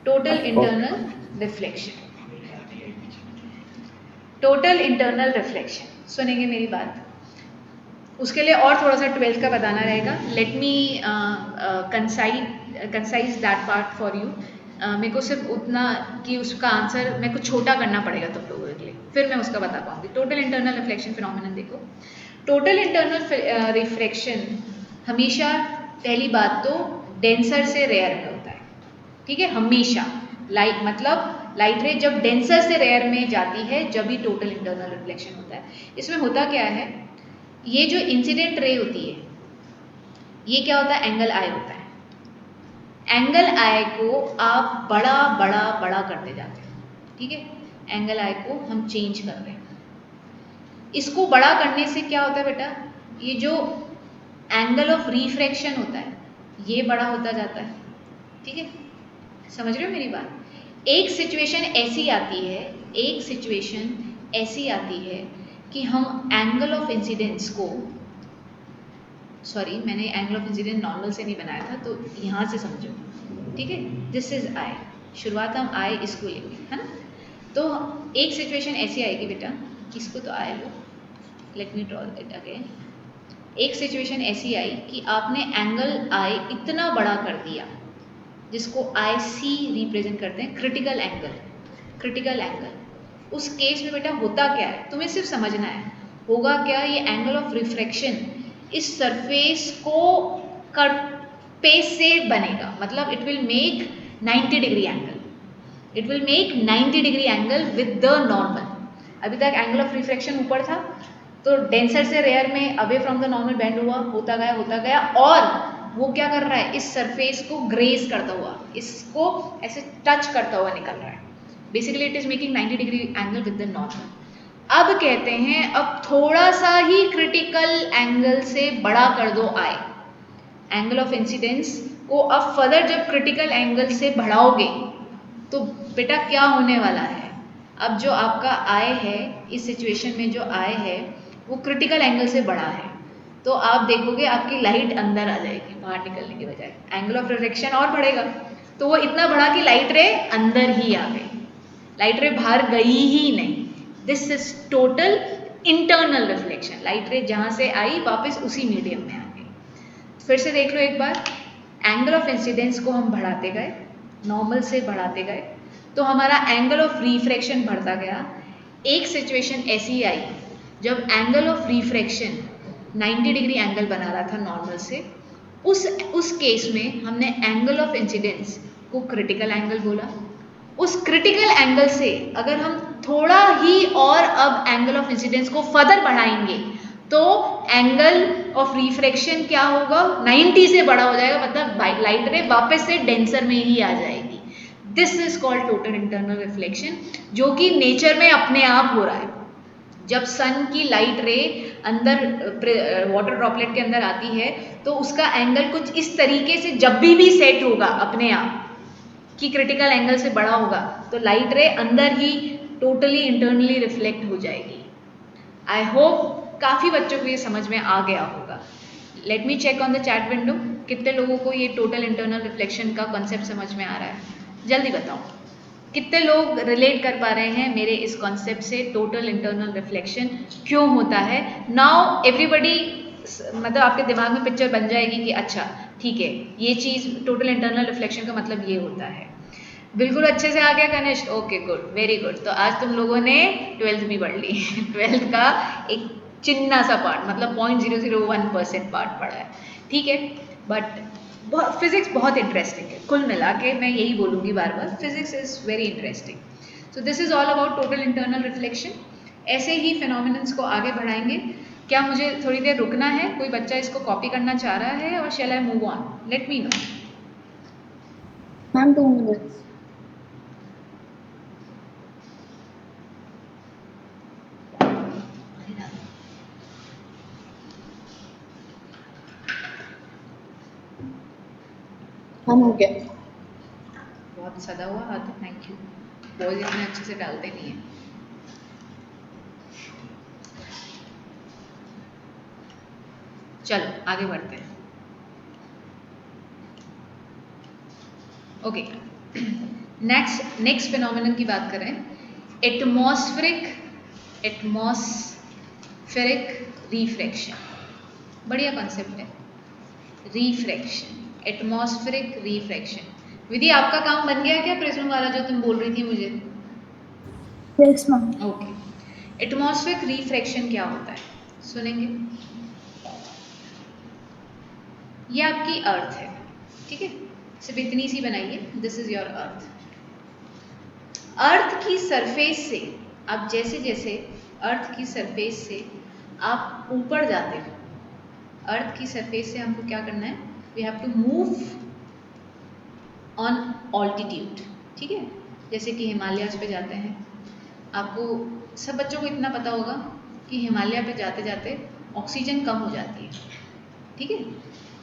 Total okay. Internal reflection, total internal reflection, सुनेंगे मेरी बात। उसके लिए और थोड़ा सा 12th का बताना रहेगा। Let me concise that part for you. मेरे को सिर्फ उतना कि उसका आंसर मेरे को छोटा करना पड़ेगा तुम लोगों के लिए, फिर मैं उसका बता पाऊंगी। टोटल इंटरनल रिफ्लेक्शन फिनोमिनन देखो। टोटल इंटरनल रिफ्लेक्शन हमेशा, पहली बात तो डेंसर से रेयर में होता है। ठीक है, हमेशा लाइट, मतलब लाइट रे जब डेंसर से रेयर में जाती है जब ही टोटल इंटरनल रिफ्लेक्शन होता है। इसमें होता क्या है, ये जो इंसिडेंट रे होती है, ये क्या होता है, एंगल आई होता है। एंगल आई को आप बड़ा बड़ा बड़ा करते जाते हैं। ठीक है, एंगल आई को हम चेंज कर रहे हैं। इसको बड़ा करने से क्या होता है बेटा, ये जो एंगल ऑफ रिफ्रैक्शन होता है ये बड़ा होता जाता है। ठीक है, समझ रहे हो मेरी बात। एक सिचुएशन ऐसी आती है, एक सिचुएशन ऐसी आती है कि हम एंगल ऑफ इंसिडेंस को, सॉरी मैंने एंगल ऑफ इंसिडेंस नॉर्मल से नहीं बनाया था, तो यहाँ से समझो। ठीक है, दिस इज आई, शुरुआत हम आई इसको लेंगे, है ना। तो एक सिचुएशन ऐसी आएगी बेटा, इसको तो आई लो, let me draw it again. एक सिचुएशन ऐसी आई कि आपने एंगल आई इतना बड़ा कर दिया, जिसको आई सी रिप्रेजेंट करते हैं, क्रिटिकल एंगल, क्रिटिकल एंगल। उस केस में बेटा होता क्या है, तुम्हें सिर्फ समझना है। होगा क्या, ये एंगल ऑफ रिफ्रैक्शन इस सरफेस को कर पेस से बनेगा, मतलब it will make 90 degree angle, it will make 90 degree angle with the normal. अभी तक एंगल ऑफ रिफ्रैक्शन ऊपर था, तो डेंसर से रेयर में away from the normal bend हुआ, होता गया और वो क्या कर रहा है, इस सरफेस को ग्रेस करता हुआ, इसको ऐसे टच करता हुआ निकल रहा है। Basically it is making 90 degree angle with the normal. अब कहते हैं अब थोड़ा सा ही क्रिटिकल एंगल से बड़ा कर दो आई, एंगल ऑफ इंसिडेंस को अब फर्दर जब क्रिटिकल एंगल से बढ़ाओगे तो बेटा क्या होने वाला है, अब जो आपका आई है इस सिचुएशन में जो आई है वो क्रिटिकल एंगल से बड़ा है, तो आप देखोगे आपकी लाइट अंदर आ जाएगी बाहर निकलने के बजाय, एंगल ऑफ रिफ्रैक्शन और बढ़ेगा, तो वो इतना बढ़ा कि लाइट रे अंदर ही आ गई, लाइट रे बाहर गई ही नहीं। This is total internal reflection, light रे जहाँ से आई वापस उसी मीडियम में आ गई। फिर से देख लो एक बार, एंगल ऑफ इंसिडेंस को हम बढ़ाते गए, नॉर्मल से बढ़ाते गए, तो हमारा एंगल ऑफ रिफ्रैक्शन बढ़ता गया। एक सिचुएशन ऐसी आई जब angle of refraction 90 degree angle बना रहा था नॉर्मल से, उस केस में हमने एंगल ऑफ इंसिडेंस को क्रिटिकल एंगल बोला। उस क्रिटिकल एंगल से अगर हम थोड़ा ही और अब एंगल ऑफ इंसिडेंस को फर्दर बढ़ाएंगे तो एंगल ऑफ रिफ्रैक्शन क्या होगा, 90 से बड़ा हो जाएगा, मतलब लाइट रे वापस से डेंसर में ही आ जाएगी। This is called total internal reflection, जो कि नेचर में अपने आप हो रहा है। जब सन की लाइट रे अंदर वाटर ड्रॉपलेट के अंदर आती है तो उसका एंगल कुछ इस तरीके से जब भी सेट होगा अपने आप कि क्रिटिकल एंगल से बड़ा होगा, तो लाइट रे अंदर ही टोटली इंटरनली रिफ्लेक्ट हो जाएगी। आई होप काफ़ी बच्चों को ये समझ में आ गया होगा। Let me check on the chat window, कितने लोगों को ये टोटल इंटरनल रिफ्लेक्शन का कॉन्सेप्ट समझ में आ रहा है, जल्दी बताओ कितने लोग रिलेट कर पा रहे हैं मेरे इस कॉन्सेप्ट से, टोटल इंटरनल रिफ्लेक्शन क्यों होता है। नाउ एवरीबडी, मतलब आपके दिमाग में पिक्चर बन जाएगी कि अच्छा ठीक है ये चीज़ टोटल इंटरनल रिफ्लेक्शन का मतलब ये होता है। बिल्कुल अच्छे से आ गया Kanishk, okay good, very good. तो आज तुम लोगों ने 12th भी पढ़ ली 12th का एक चिन्ना सा पार्ट, मतलब 0.001% पार्ट पढ़ा है, ठीक है। बट फिजिक्स बहुत इंटरेस्टिंग है, कुल मिला के मैं यही बोलूँगी बार बार, physics is very interesting. So this is all about total internal reflection. ऐसे ही फिनोमिनन्स को आगे बढ़ाएंगे। क्या मुझे थोड़ी देर रुकना है, कोई बच्चा इसको कॉपी करना चाह रहा है, और shall I move on, let me know. Ma'am 2 minutes। हम हो गया। बहुत सदा हुआ हाथ, थैंक यू। बॉयज इतने अच्छे से डालते नहीं हैं। चलो आगे बढ़ते हैं। ओके, नेक्स्ट फिनोमिनन की बात करें, एटमॉस्फेरिक रिफ्रैक्शन। बढ़िया कॉन्सेप्ट है, रिफ्रैक्शन, एटमॉस्फेरिक रिफ्रैक्शन। विधि आपका काम बन गया क्या प्रिज्म वाला जो तुम बोल रही थी मुझे? Yes ma'am. Okay, atmospheric refraction क्या होता है सुनेंगे। ये आपकी अर्थ है, ठीक है, सिर्फ इतनी सी बनाइए, दिस इज योर अर्थ। अर्थ की सरफेस से आप जैसे जैसे अर्थ की सरफेस से आप ऊपर जाते हो, अर्थ की सरफेस से हमको क्या करना है, we have to move on altitude, ठीक है। जैसे कि हिमालयाज पे जाते हैं, आपको सब बच्चों को इतना पता होगा कि हिमालय पे जाते जाते ऑक्सीजन कम हो जाती है, ठीक है।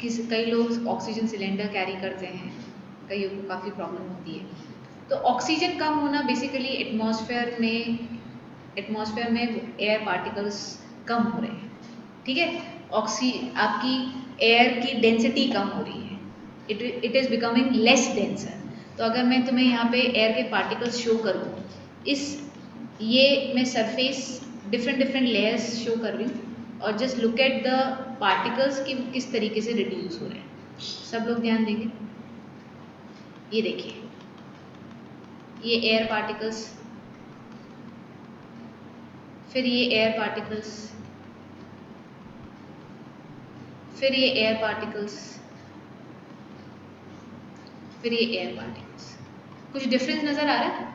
कई लोग ऑक्सीजन सिलेंडर कैरी करते हैं, कईयों को काफ़ी प्रॉब्लम होती है। तो ऑक्सीजन कम होना बेसिकली एटमॉस्फेयर में एयर पार्टिकल्स कम हो रहे हैं, ठीक है। आपकी एयर की डेंसिटी कम हो रही है, it is becoming less denser. तो अगर मैं तुम्हें यहाँ पे एयर के पार्टिकल्स शो करूँ, ये मैं सरफेस डिफरेंट लेयर्स शो कर रही हूँ, और just look at the particles कि किस तरीके से रिड्यूस हो रहे हैं। सब लोग ध्यान देंगे, ये देखिए, ये एयर पार्टिकल्स, फिर ये एयर पार्टिकल्स, फिर ये एयर पार्टिकल्स, फिर ये एयर पार्टिकल्स। कुछ डिफरेंस नज़र आ रहा है?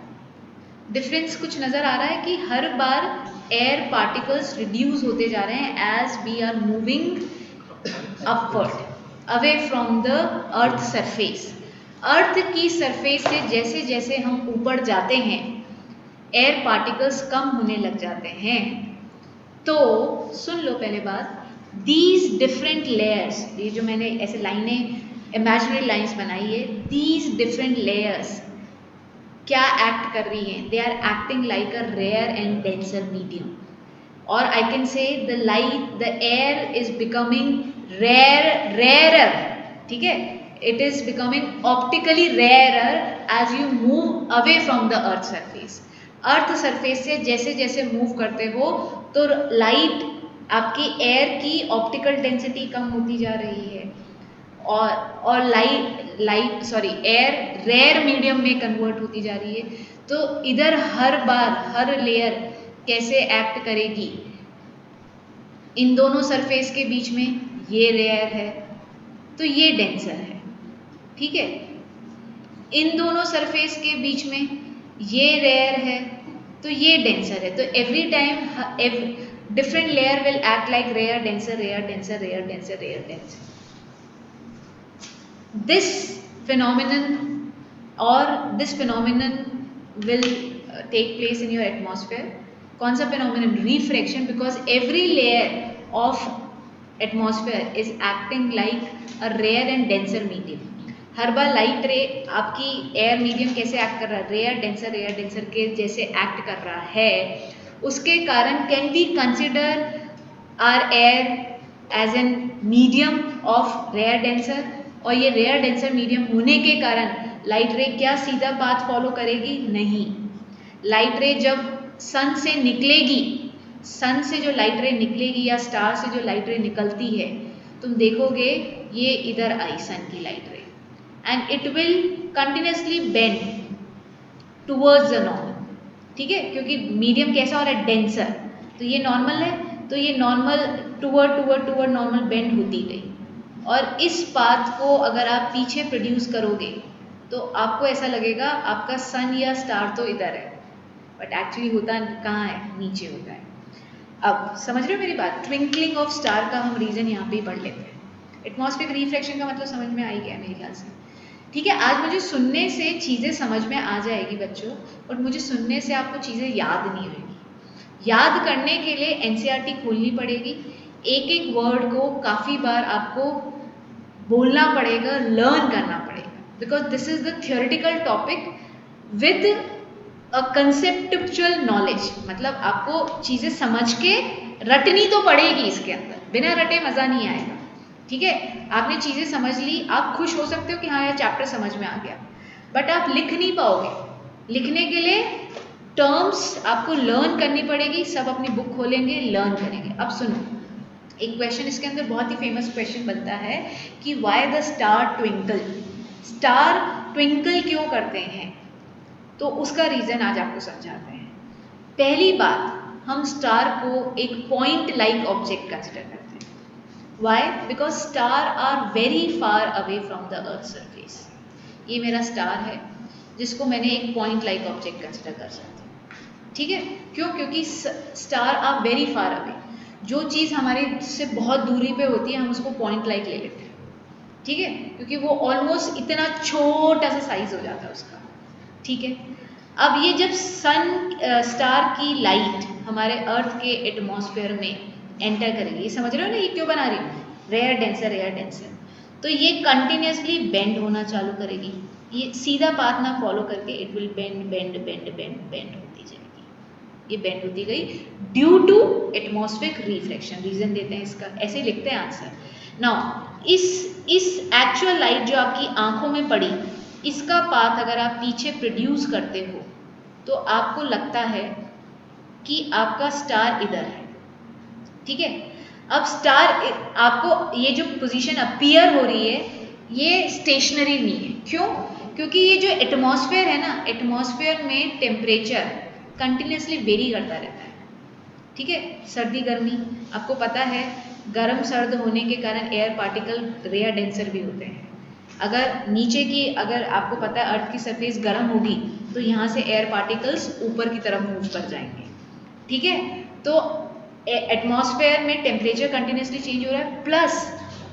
डिफरेंस कुछ नज़र आ रहा है कि हर बार एयर पार्टिकल्स रिड्यूस होते जा रहे हैं as we are moving upward away from the earth surface. Earth की सरफेस से जैसे जैसे हम ऊपर जाते हैं एयर पार्टिकल्स कम होने लग जाते हैं। तो सुन लो पहले बात, दीज डिफरेंट लेयर्स, ये जो मैंने ऐसे लाइनें इमेजिनरी लाइंस बनाई है, दीज डिफरेंट लेयर्स क्या एक्ट कर रही हैं? They are acting like a rare and denser medium, और I can say the light the air is becoming rarer, ठीक है, it is becoming optically rarer as you move away from the earth surface. Earth surface से जैसे जैसे move करते हो तो light आपकी एयर की ऑप्टिकल डेंसिटी कम होती जा रही है, और एयर रेयर मीडियम में कन्वर्ट होती जा रही है। तो इधर हर बार हर लेयर कैसे एक्ट करेगी? इन दोनों सरफेस के बीच में ये रेयर है तो ये डेंसर है, ठीक है। इन दोनों सरफेस के बीच में ये रेयर है तो ये डेंसर है। तो every time different layer will act like rare denser rare denser rare denser rare denser. This phenomenon will take place in your atmosphere. कौन सा phenomenon? Refraction, because every layer of atmosphere is acting like a rare and denser medium. Her bar light रे आपकी air medium कैसे act कर रहा है? Rare denser के जैसे एक्ट कर रहा है। उसके कारण can be consider are air as an medium of rare denser, और ये रेयर डेंसर मीडियम होने के कारण लाइट रे क्या सीधा पाथ फॉलो करेगी? नहीं। लाइट रे जब सन से निकलेगी, सन से जो लाइट रे निकलेगी या स्टार से जो लाइट रे निकलती है, तुम देखोगे ये इधर आई सन की लाइट रे, and it will continuously bend towards the normal, ठीक है, क्योंकि मीडियम कैसा हो रहा है? डेंसर। तो ये नॉर्मल है, तो ये नॉर्मल टूवर्ड नॉर्मल बेंड होती गई। और इस पाथ को अगर आप पीछे प्रोड्यूस करोगे तो आपको ऐसा लगेगा आपका सन या स्टार तो इधर है, बट एक्चुअली होता कहाँ है? नीचे होता है। अब समझ रहे हो मेरी बात? ट्विंकलिंग ऑफ स्टार का हम रीज़न यहाँ पे ही पढ़ लेते हैं। एटमॉस्फेरिक रिफ्लेक्शन का मतलब समझ में आ ही गया मेरे ख्याल से, ठीक है। आज मुझे सुनने से चीज़ें समझ में आ जाएगी बच्चों, और मुझे सुनने से आपको चीज़ें याद नहीं होगी। याद करने के लिए एनसीईआरटी खोलनी पड़ेगी, एक एक वर्ड को काफ़ी बार आपको बोलना पड़ेगा, लर्न करना पड़ेगा, because this is the theoretical topic with a conceptual knowledge. मतलब आपको चीज़ें समझ के रटनी तो पड़ेगी इसके अंदर, बिना रटे मज़ा नहीं आएगा, ठीक है। आपने चीज़ें समझ ली, आप खुश हो सकते हो कि हाँ यह चैप्टर समझ में आ गया, बट आप लिख नहीं पाओगे। लिखने के लिए टर्म्स आपको लर्न करनी पड़ेगी, सब अपनी बुक खोलेंगे, लर्न करेंगे। अब सुनो, एक क्वेश्चन इसके अंदर बहुत ही फेमस क्वेश्चन बनता है कि why the star twinkle, star twinkle क्यों करते हैं? तो उसका रीज़न आज आपको समझाते हैं। पहली बात, हम स्टार को एक पॉइंट लाइक ऑब्जेक्ट कंसिडर करते हैं। Why? Because star are very far away from the earth surface. ये मेरा स्टार है जिसको मैंने एक पॉइंट लाइक ऑब्जेक्ट कंसिडर कर सकती हूँ, ठीक है। क्यों? क्योंकि star are very far away. जो चीज़ हमारे से बहुत दूरी पे होती है हम उसको पॉइंट लाइक ले लेते हैं, ठीक है, क्योंकि वो ऑलमोस्ट इतना छोटा सा साइज हो जाता है उसका, ठीक है। अब ये जब स्टार की लाइट हमारे अर्थ के एटमॉस्फेयर में एंटर करेगी, ये समझ रहे हो ना ये क्यों बना रही हूँ? रेयर डेंसर, तो ये कंटिन्यूसली बेंड होना चालू करेगी। ये सीधा पाथ ना फॉलो करके इट विल बेंड होती जाएगी। ये बेंड होती गई due to atmospheric reflection. Reason देते हैं इसका, ऐसे ही लिखते हैं आंसर। नाउ इस एक्चुअल लाइट जो आपकी आंखों में पड़ी, इसका पाथ अगर आप पीछे प्रोड्यूस करते हो तो आपको लगता है कि आपका स्टार इधर है, ठीक है। अब स्टार आपको ये जो पोजीशन अपीयर हो रही है ये स्टेशनरी नहीं है। क्यों? क्योंकि ये जो एटमॉस्फेयर है ना, एटमॉस्फेयर में टेम्परेचर कंटिन्यूसली वेरी करता रहता है, ठीक है। सर्दी गर्मी आपको पता है, गर्म सर्द होने के कारण एयर पार्टिकल रेयर डेंसर भी होते हैं। अगर नीचे की, अगर आपको पता है अर्थ की सरफेस गर्म होगी तो यहाँ से एयर पार्टिकल्स ऊपर की तरफ मूव कर जाएंगे। ठीक है, तो एटमॉस्फेयर में टेम्परेचर कंटिन्यूसली चेंज हो रहा है, plus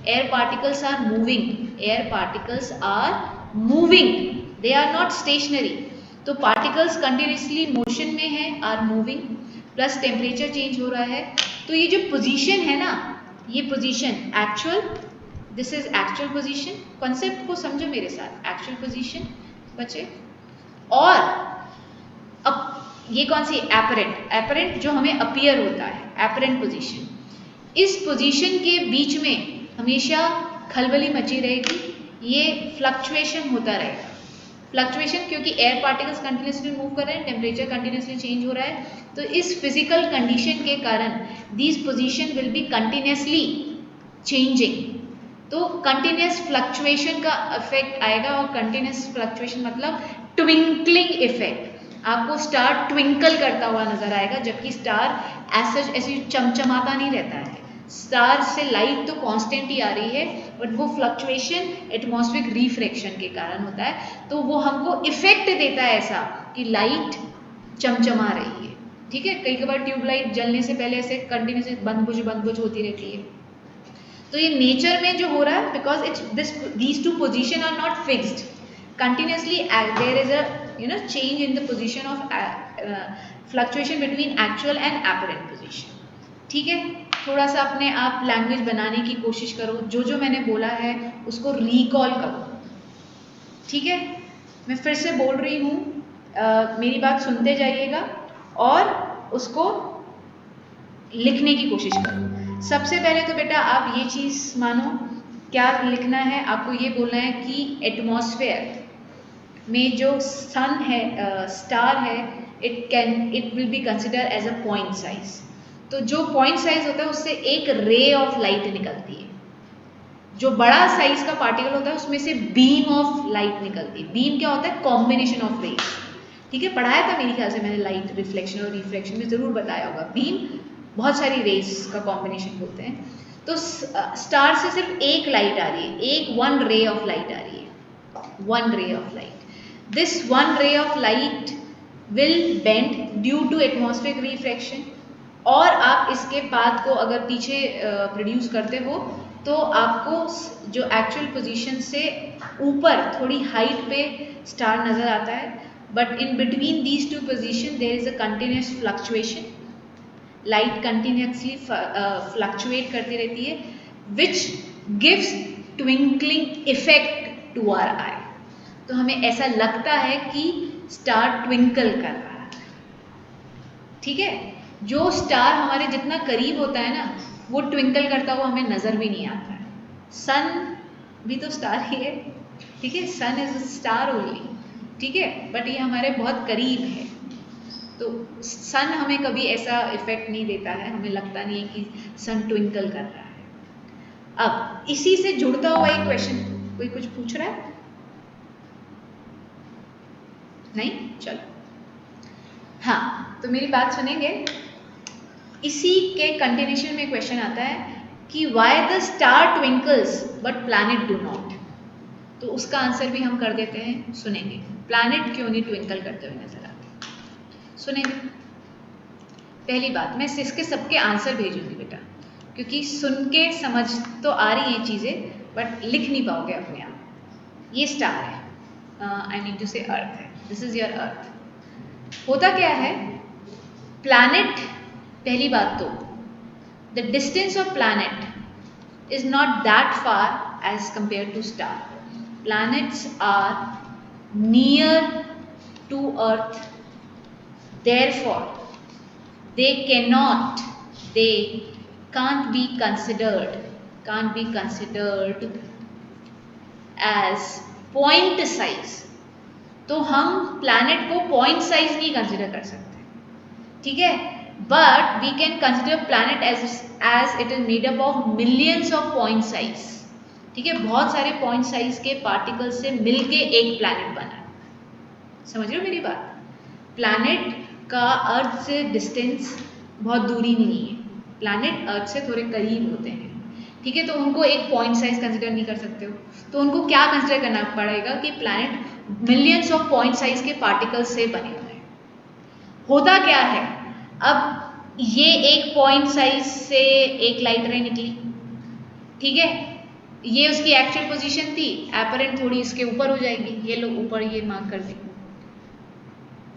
air particles are moving, air particles are moving, they are not stationary. तो पार्टिकल्स कंटिन्यूसली मोशन में है, are moving, plus temperature change हो रहा है। तो ये जो पोजीशन है ना, ये position actual, this is actual position. Concept को समझो मेरे साथ, एक्चुअल पोजीशन बच्चे। और अब ये कौन सी एपरेंट, एपरेंट जो हमें अपीयर होता है, एपरेंट पोजीशन। इस पोजीशन के बीच में हमेशा खलबली मची रहेगी, ये फ्लक्चुएशन होता रहेगा। फ्लक्चुएशन क्योंकि एयर पार्टिकल्स कंटिन्यूसली मूव कर रहे हैं, टेम्परेचर कंटिन्यूसली चेंज हो रहा है, तो इस फिजिकल कंडीशन के कारण this position will be continuously changing. तो कंटिन्यूस फ्लक्चुएशन का इफेक्ट आएगा, और कंटिन्यूस फ्लक्चुएशन मतलब ट्विंकलिंग इफेक्ट। आपको स्टार ट्विंकल करता हुआ नजर आएगा, जबकि स्टार ऐसे चमचमाता नहीं रहता है। स्टार से लाइट तो कांस्टेंट ही आ रही है, बट वो फ्लक्चुएशन एटमॉस्फेरिक रिफ्रैक्शन के कारण होता है, तो वो हमको इफेक्ट देता है ऐसा कि लाइट चमचमा रही है। ठीक है, कई बार ट्यूबलाइट जलने से पहले ऐसे कंटिन्यूसली बंद बुझ होती रहती है। तो ये नेचर में जो हो रहा है, because it's these two position are not fixed, continuously there is a change in the position of fluctuation between actual and apparent position. ठीक है, थोड़ा सा अपने आप लैंग्वेज बनाने की कोशिश करो, जो जो मैंने बोला है उसको रिकॉल करो। ठीक है, मैं फिर से बोल रही हूँ, मेरी बात सुनते जाइएगा और उसको लिखने की कोशिश करो। सबसे पहले तो बेटा आप ये चीज़ मानो, क्या लिखना है आपको, ये बोलना है कि एटमॉस्फेयर में जो सन है, स्टार है, it will be consider as a point size. तो जो पॉइंट साइज होता है उससे एक रे ऑफ लाइट निकलती है। जो बड़ा साइज का पार्टिकल होता है उसमें से बीम ऑफ लाइट निकलती है। बीम क्या होता है? Combination of rays. ठीक है, पढ़ाया था मेरे ख्याल से मैंने, लाइट रिफ्लेक्शन और रिफ्रैक्शन में जरूर बताया होगा। बीम बहुत सारी रेज का कॉम्बिनेशन बोलते हैं। तो स्टार से सिर्फ एक लाइट आ रही है, एक वन रे ऑफ लाइट आ रही है, one ray of light. This one ray of light will bend due to atmospheric refraction. और आप इसके पाथ को अगर पीछे प्रोड्यूस करते हो तो आपको जो एक्चुअल पोजीशन से ऊपर थोड़ी हाइट पे स्टार नजर आता है, but in between these two position there is a continuous fluctuation. Light continuously fluctuate करती रहती है, which gives twinkling effect to our eye. तो हमें ऐसा लगता है कि स्टार ट्विंकल कर रहा है। ठीक है, जो स्टार हमारे जितना करीब होता है ना, वो ट्विंकल करता हुआ हमें नजर भी नहीं आता है। सन भी तो स्टार ही है, ठीक है, सन इज अ स्टार ओनली, ठीक है, बट ये हमारे बहुत करीब है। तो सन हमें कभी ऐसा इफेक्ट नहीं देता है, हमें लगता नहीं है कि सन ट्विंकल कर रहा है। अब इसी से जुड़ता हुआ एक क्वेश्चन, कोई कुछ पूछ रहा है? नहीं, चलो। हाँ, तो मेरी बात सुनेंगे। इसी के कंटिन्यूशन में क्वेश्चन आता है कि why the star twinkles but planet do not. तो उसका आंसर भी हम कर देते हैं, सुनेंगे। प्लैनेट क्यों नहीं ट्विंकल करते हुए नजर आते, सुनेंगे। पहली बात, मैं इसके सबके आंसर भेजूंगी बेटा, क्योंकि सुन के समझ तो आ रही हैं चीज़ें, बट लिख नहीं पाओगे अपने आप। ये स्टार है, आई मीन टू से अर्थ है, दिस इज योर अर्थ। होता क्या है, प्लैनेट, पहली बात तो the distance of planet is not that far as compare to star. Planets are near to earth, therefore they can't be considered as point size। तो हम प्लैनेट को point size नहीं कंसिडर कर सकते, ठीक है, but we can consider planet as it is made up of millions of point size. ठीक है, बहुत सारे पॉइंट साइज के पार्टिकल से मिलके एक प्लैनेट बना है। समझ रहे हो मेरी बात? प्लैनेट का अर्थ से डिस्टेंस बहुत दूरी नहीं है, प्लैनेट अर्थ से थोड़े करीब होते हैं, ठीक है, तो उनको एक पॉइंट साइज कंसिडर नहीं कर सकते हो। तो उनको क्या कंसिडर करना पड़ेगा कि planet millions of point size के पार्टिकल्स से बने हुए हैं। होता क्या है, अब ये एक पॉइंट साइज से एक लाइट रे निकली, ठीक है, ये उसकी एक्चुअल पोजीशन थी, एपरेंट थोड़ी इसके ऊपर हो जाएगी, ये लोग ऊपर ये मार्क कर देंगे।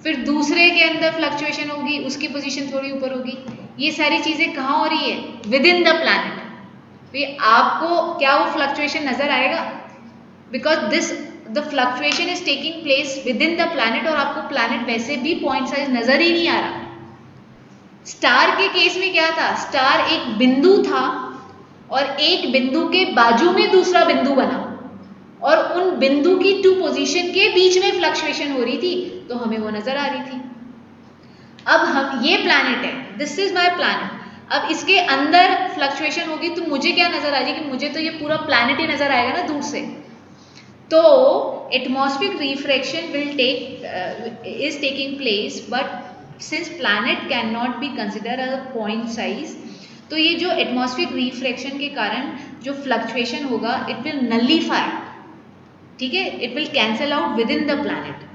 फिर दूसरे के अंदर फ्लक्चुएशन होगी, उसकी पोजीशन थोड़ी ऊपर होगी। ये सारी चीजें कहाँ हो रही है? With in the planet. फिर आपको क्या वो फ्लक्चुएशन नजर आएगा? Because the fluctuation is taking place with in the planet, और आपको प्लैनेट वैसे भी पॉइंट साइज नजर ही नहीं आ रहा। स्टार के केस में क्या था? स्टार एक बिंदु था और एक बिंदु के बाजू में दूसरा बिंदु बना, और उन बिंदु की टू पोजीशन के बीच में फ्लक्चुएशन हो रही थी, तो हमें वो नजर आ रही थी। अब हम, ये प्लैनेट है, दिस इज माय प्लैनेट, अब इसके अंदर फ्लक्चुएशन होगी तो मुझे क्या नजर आ जाएगी? मुझे तो ये पूरा प्लैनेट ही नजर आएगा ना दूर से। तो atmospheric refraction will is taking place, but since planet cannot be considered as a point size, तो ये जो एटमॉस्फेरिक रिफ्रैक्शन के कारण जो फ्लक्चुएशन होगा, इट विल नलीफाई, ठीक है, it will cancel out with in the planet.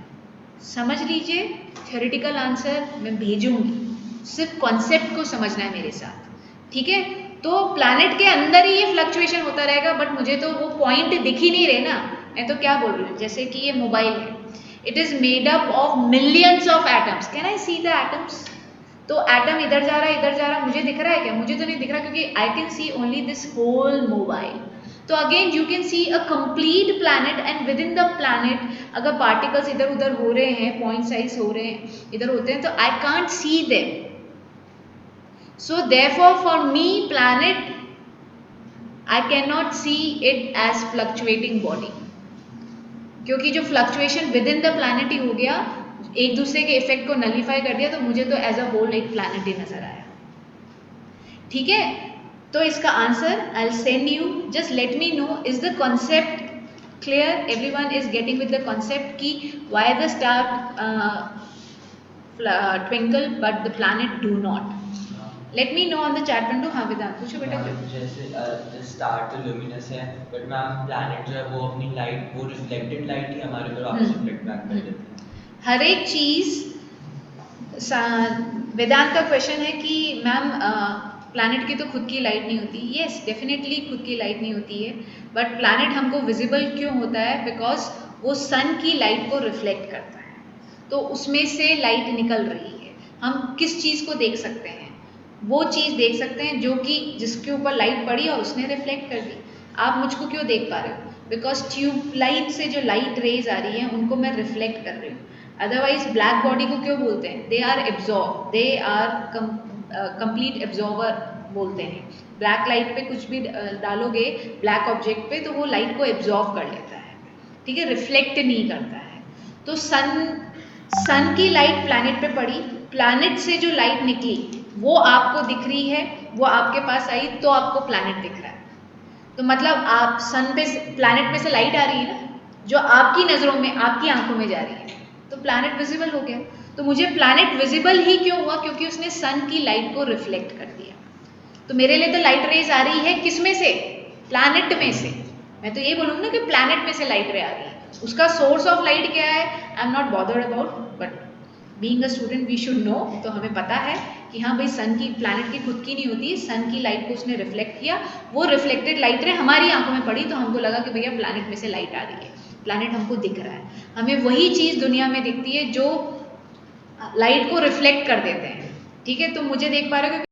समझ लीजिए, थ्योरेटिकल आंसर मैं भेजूंगी, सिर्फ कॉन्सेप्ट को समझना है मेरे साथ, ठीक है। तो प्लैनेट के अंदर ही ये फ्लक्चुएशन होता रहेगा, बट मुझे तो वो पॉइंट दिख ही नहीं रहे ना। मैं तो क्या बोल रही हूँ, जैसे कि ये मोबाइल है, it is made up of millions of atoms. Can I see the atoms? तो एटम इधर जा रहा है, इधर जा रहा है, मुझे दिख रहा है क्या? मुझे तो नहीं दिख रहा, क्योंकि I can see only this whole mobile. तो again you can see a complete planet, and within the planet अगर पार्टिकल्स इधर उधर हो रहे हैं, पॉइंट साइज हो रहे हैं, इधर होते हैं, तो I can't see them. So therefore for me planet, I cannot see it as fluctuating body, क्योंकि जो fluctuation within the planet ही हो गया, एक दूसरे के इफेक्ट को नलीफाई कर दिया, तो मुझे तो एज अ होल एक प्लैनेट ही नजर आया, ठीक है। तो इसका answer I will send you, just let me know is the concept clear, everyone is getting with the concept की why the star twinkle but the planet do not. Let me know on the chat window। हाँ वेदांत पूछो बेटा। जैसे star तो luminous है, but ma'am planet जो है वो अपनी लाइट, वो रिफ्लेक्टेड लाइट ही हमारे ऊपर वापस रिफ्लेक्ट बैक कर देते हैं। हर एक चीज, वेदांत का क्वेश्चन है कि मैम प्लैनेट की तो खुद की लाइट नहीं होती। यस, डेफिनेटली खुद की लाइट नहीं होती है, बट प्लैनेट हमको विजिबल क्यों होता है? बिकॉज वो सन की लाइट को रिफ्लेक्ट करता है, तो उसमें से लाइट निकल रही है। हम किस चीज़ को देख सकते हैं? वो चीज़ देख सकते हैं जो कि जिसके ऊपर लाइट पड़ी और उसने रिफ्लेक्ट कर दी। आप मुझको क्यों देख पा रहे हो? बिकॉज ट्यूब लाइट से जो लाइट रेज आ रही है उनको मैं रिफ्लेक्ट कर रही हूँ। अदरवाइज ब्लैक बॉडी को क्यों बोलते हैं? They are absorb, they are complete absorber बोलते हैं। ब्लैक लाइट पे कुछ भी डालोगे ब्लैक ऑब्जेक्ट पे, तो वो लाइट को एब्जॉर्ब कर लेता है, ठीक है, रिफ्लेक्ट नहीं करता है। तो सन की लाइट प्लैनेट पे पड़ी, प्लैनेट से जो लाइट निकली वो आपको दिख रही है, वो आपके पास आई, तो आपको प्लैनेट दिख रहा है। तो मतलब आप सन पे, प्लैनेट में से लाइट आ रही है ना, जो आपकी नज़रों में, आपकी आंखों में जा रही है, तो प्लैनेट विजिबल हो गया। तो मुझे प्लैनेट विजिबल ही क्यों हुआ? क्योंकि उसने सन की लाइट को रिफ्लेक्ट कर दिया। तो मेरे लिए तो लाइट रेज आ रही है किस में से? प्लैनेट में से। मैं तो ये बोलूँगी ना कि प्लैनेट में से लाइट रे आ रही है। उसका सोर्स ऑफ लाइट क्या है, I am not bothered about, but being a student we should know. तो हमें पता है कि हाँ भाई, सन की, प्लैनेट की खुद की नहीं होती, सन की लाइट को उसने रिफ्लेक्ट किया, वो रिफ्लेक्टेड लाइट रे हमारी आंखों में पड़ी, तो हमको लगा कि भैया प्लैनेट में से लाइट आ रही है, प्लैनेट हमको दिख रहा है। हमें वही चीज़ दुनिया में दिखती है जो लाइट को रिफ्लेक्ट कर देते हैं, ठीक है। तो मुझे देख पा रहे हो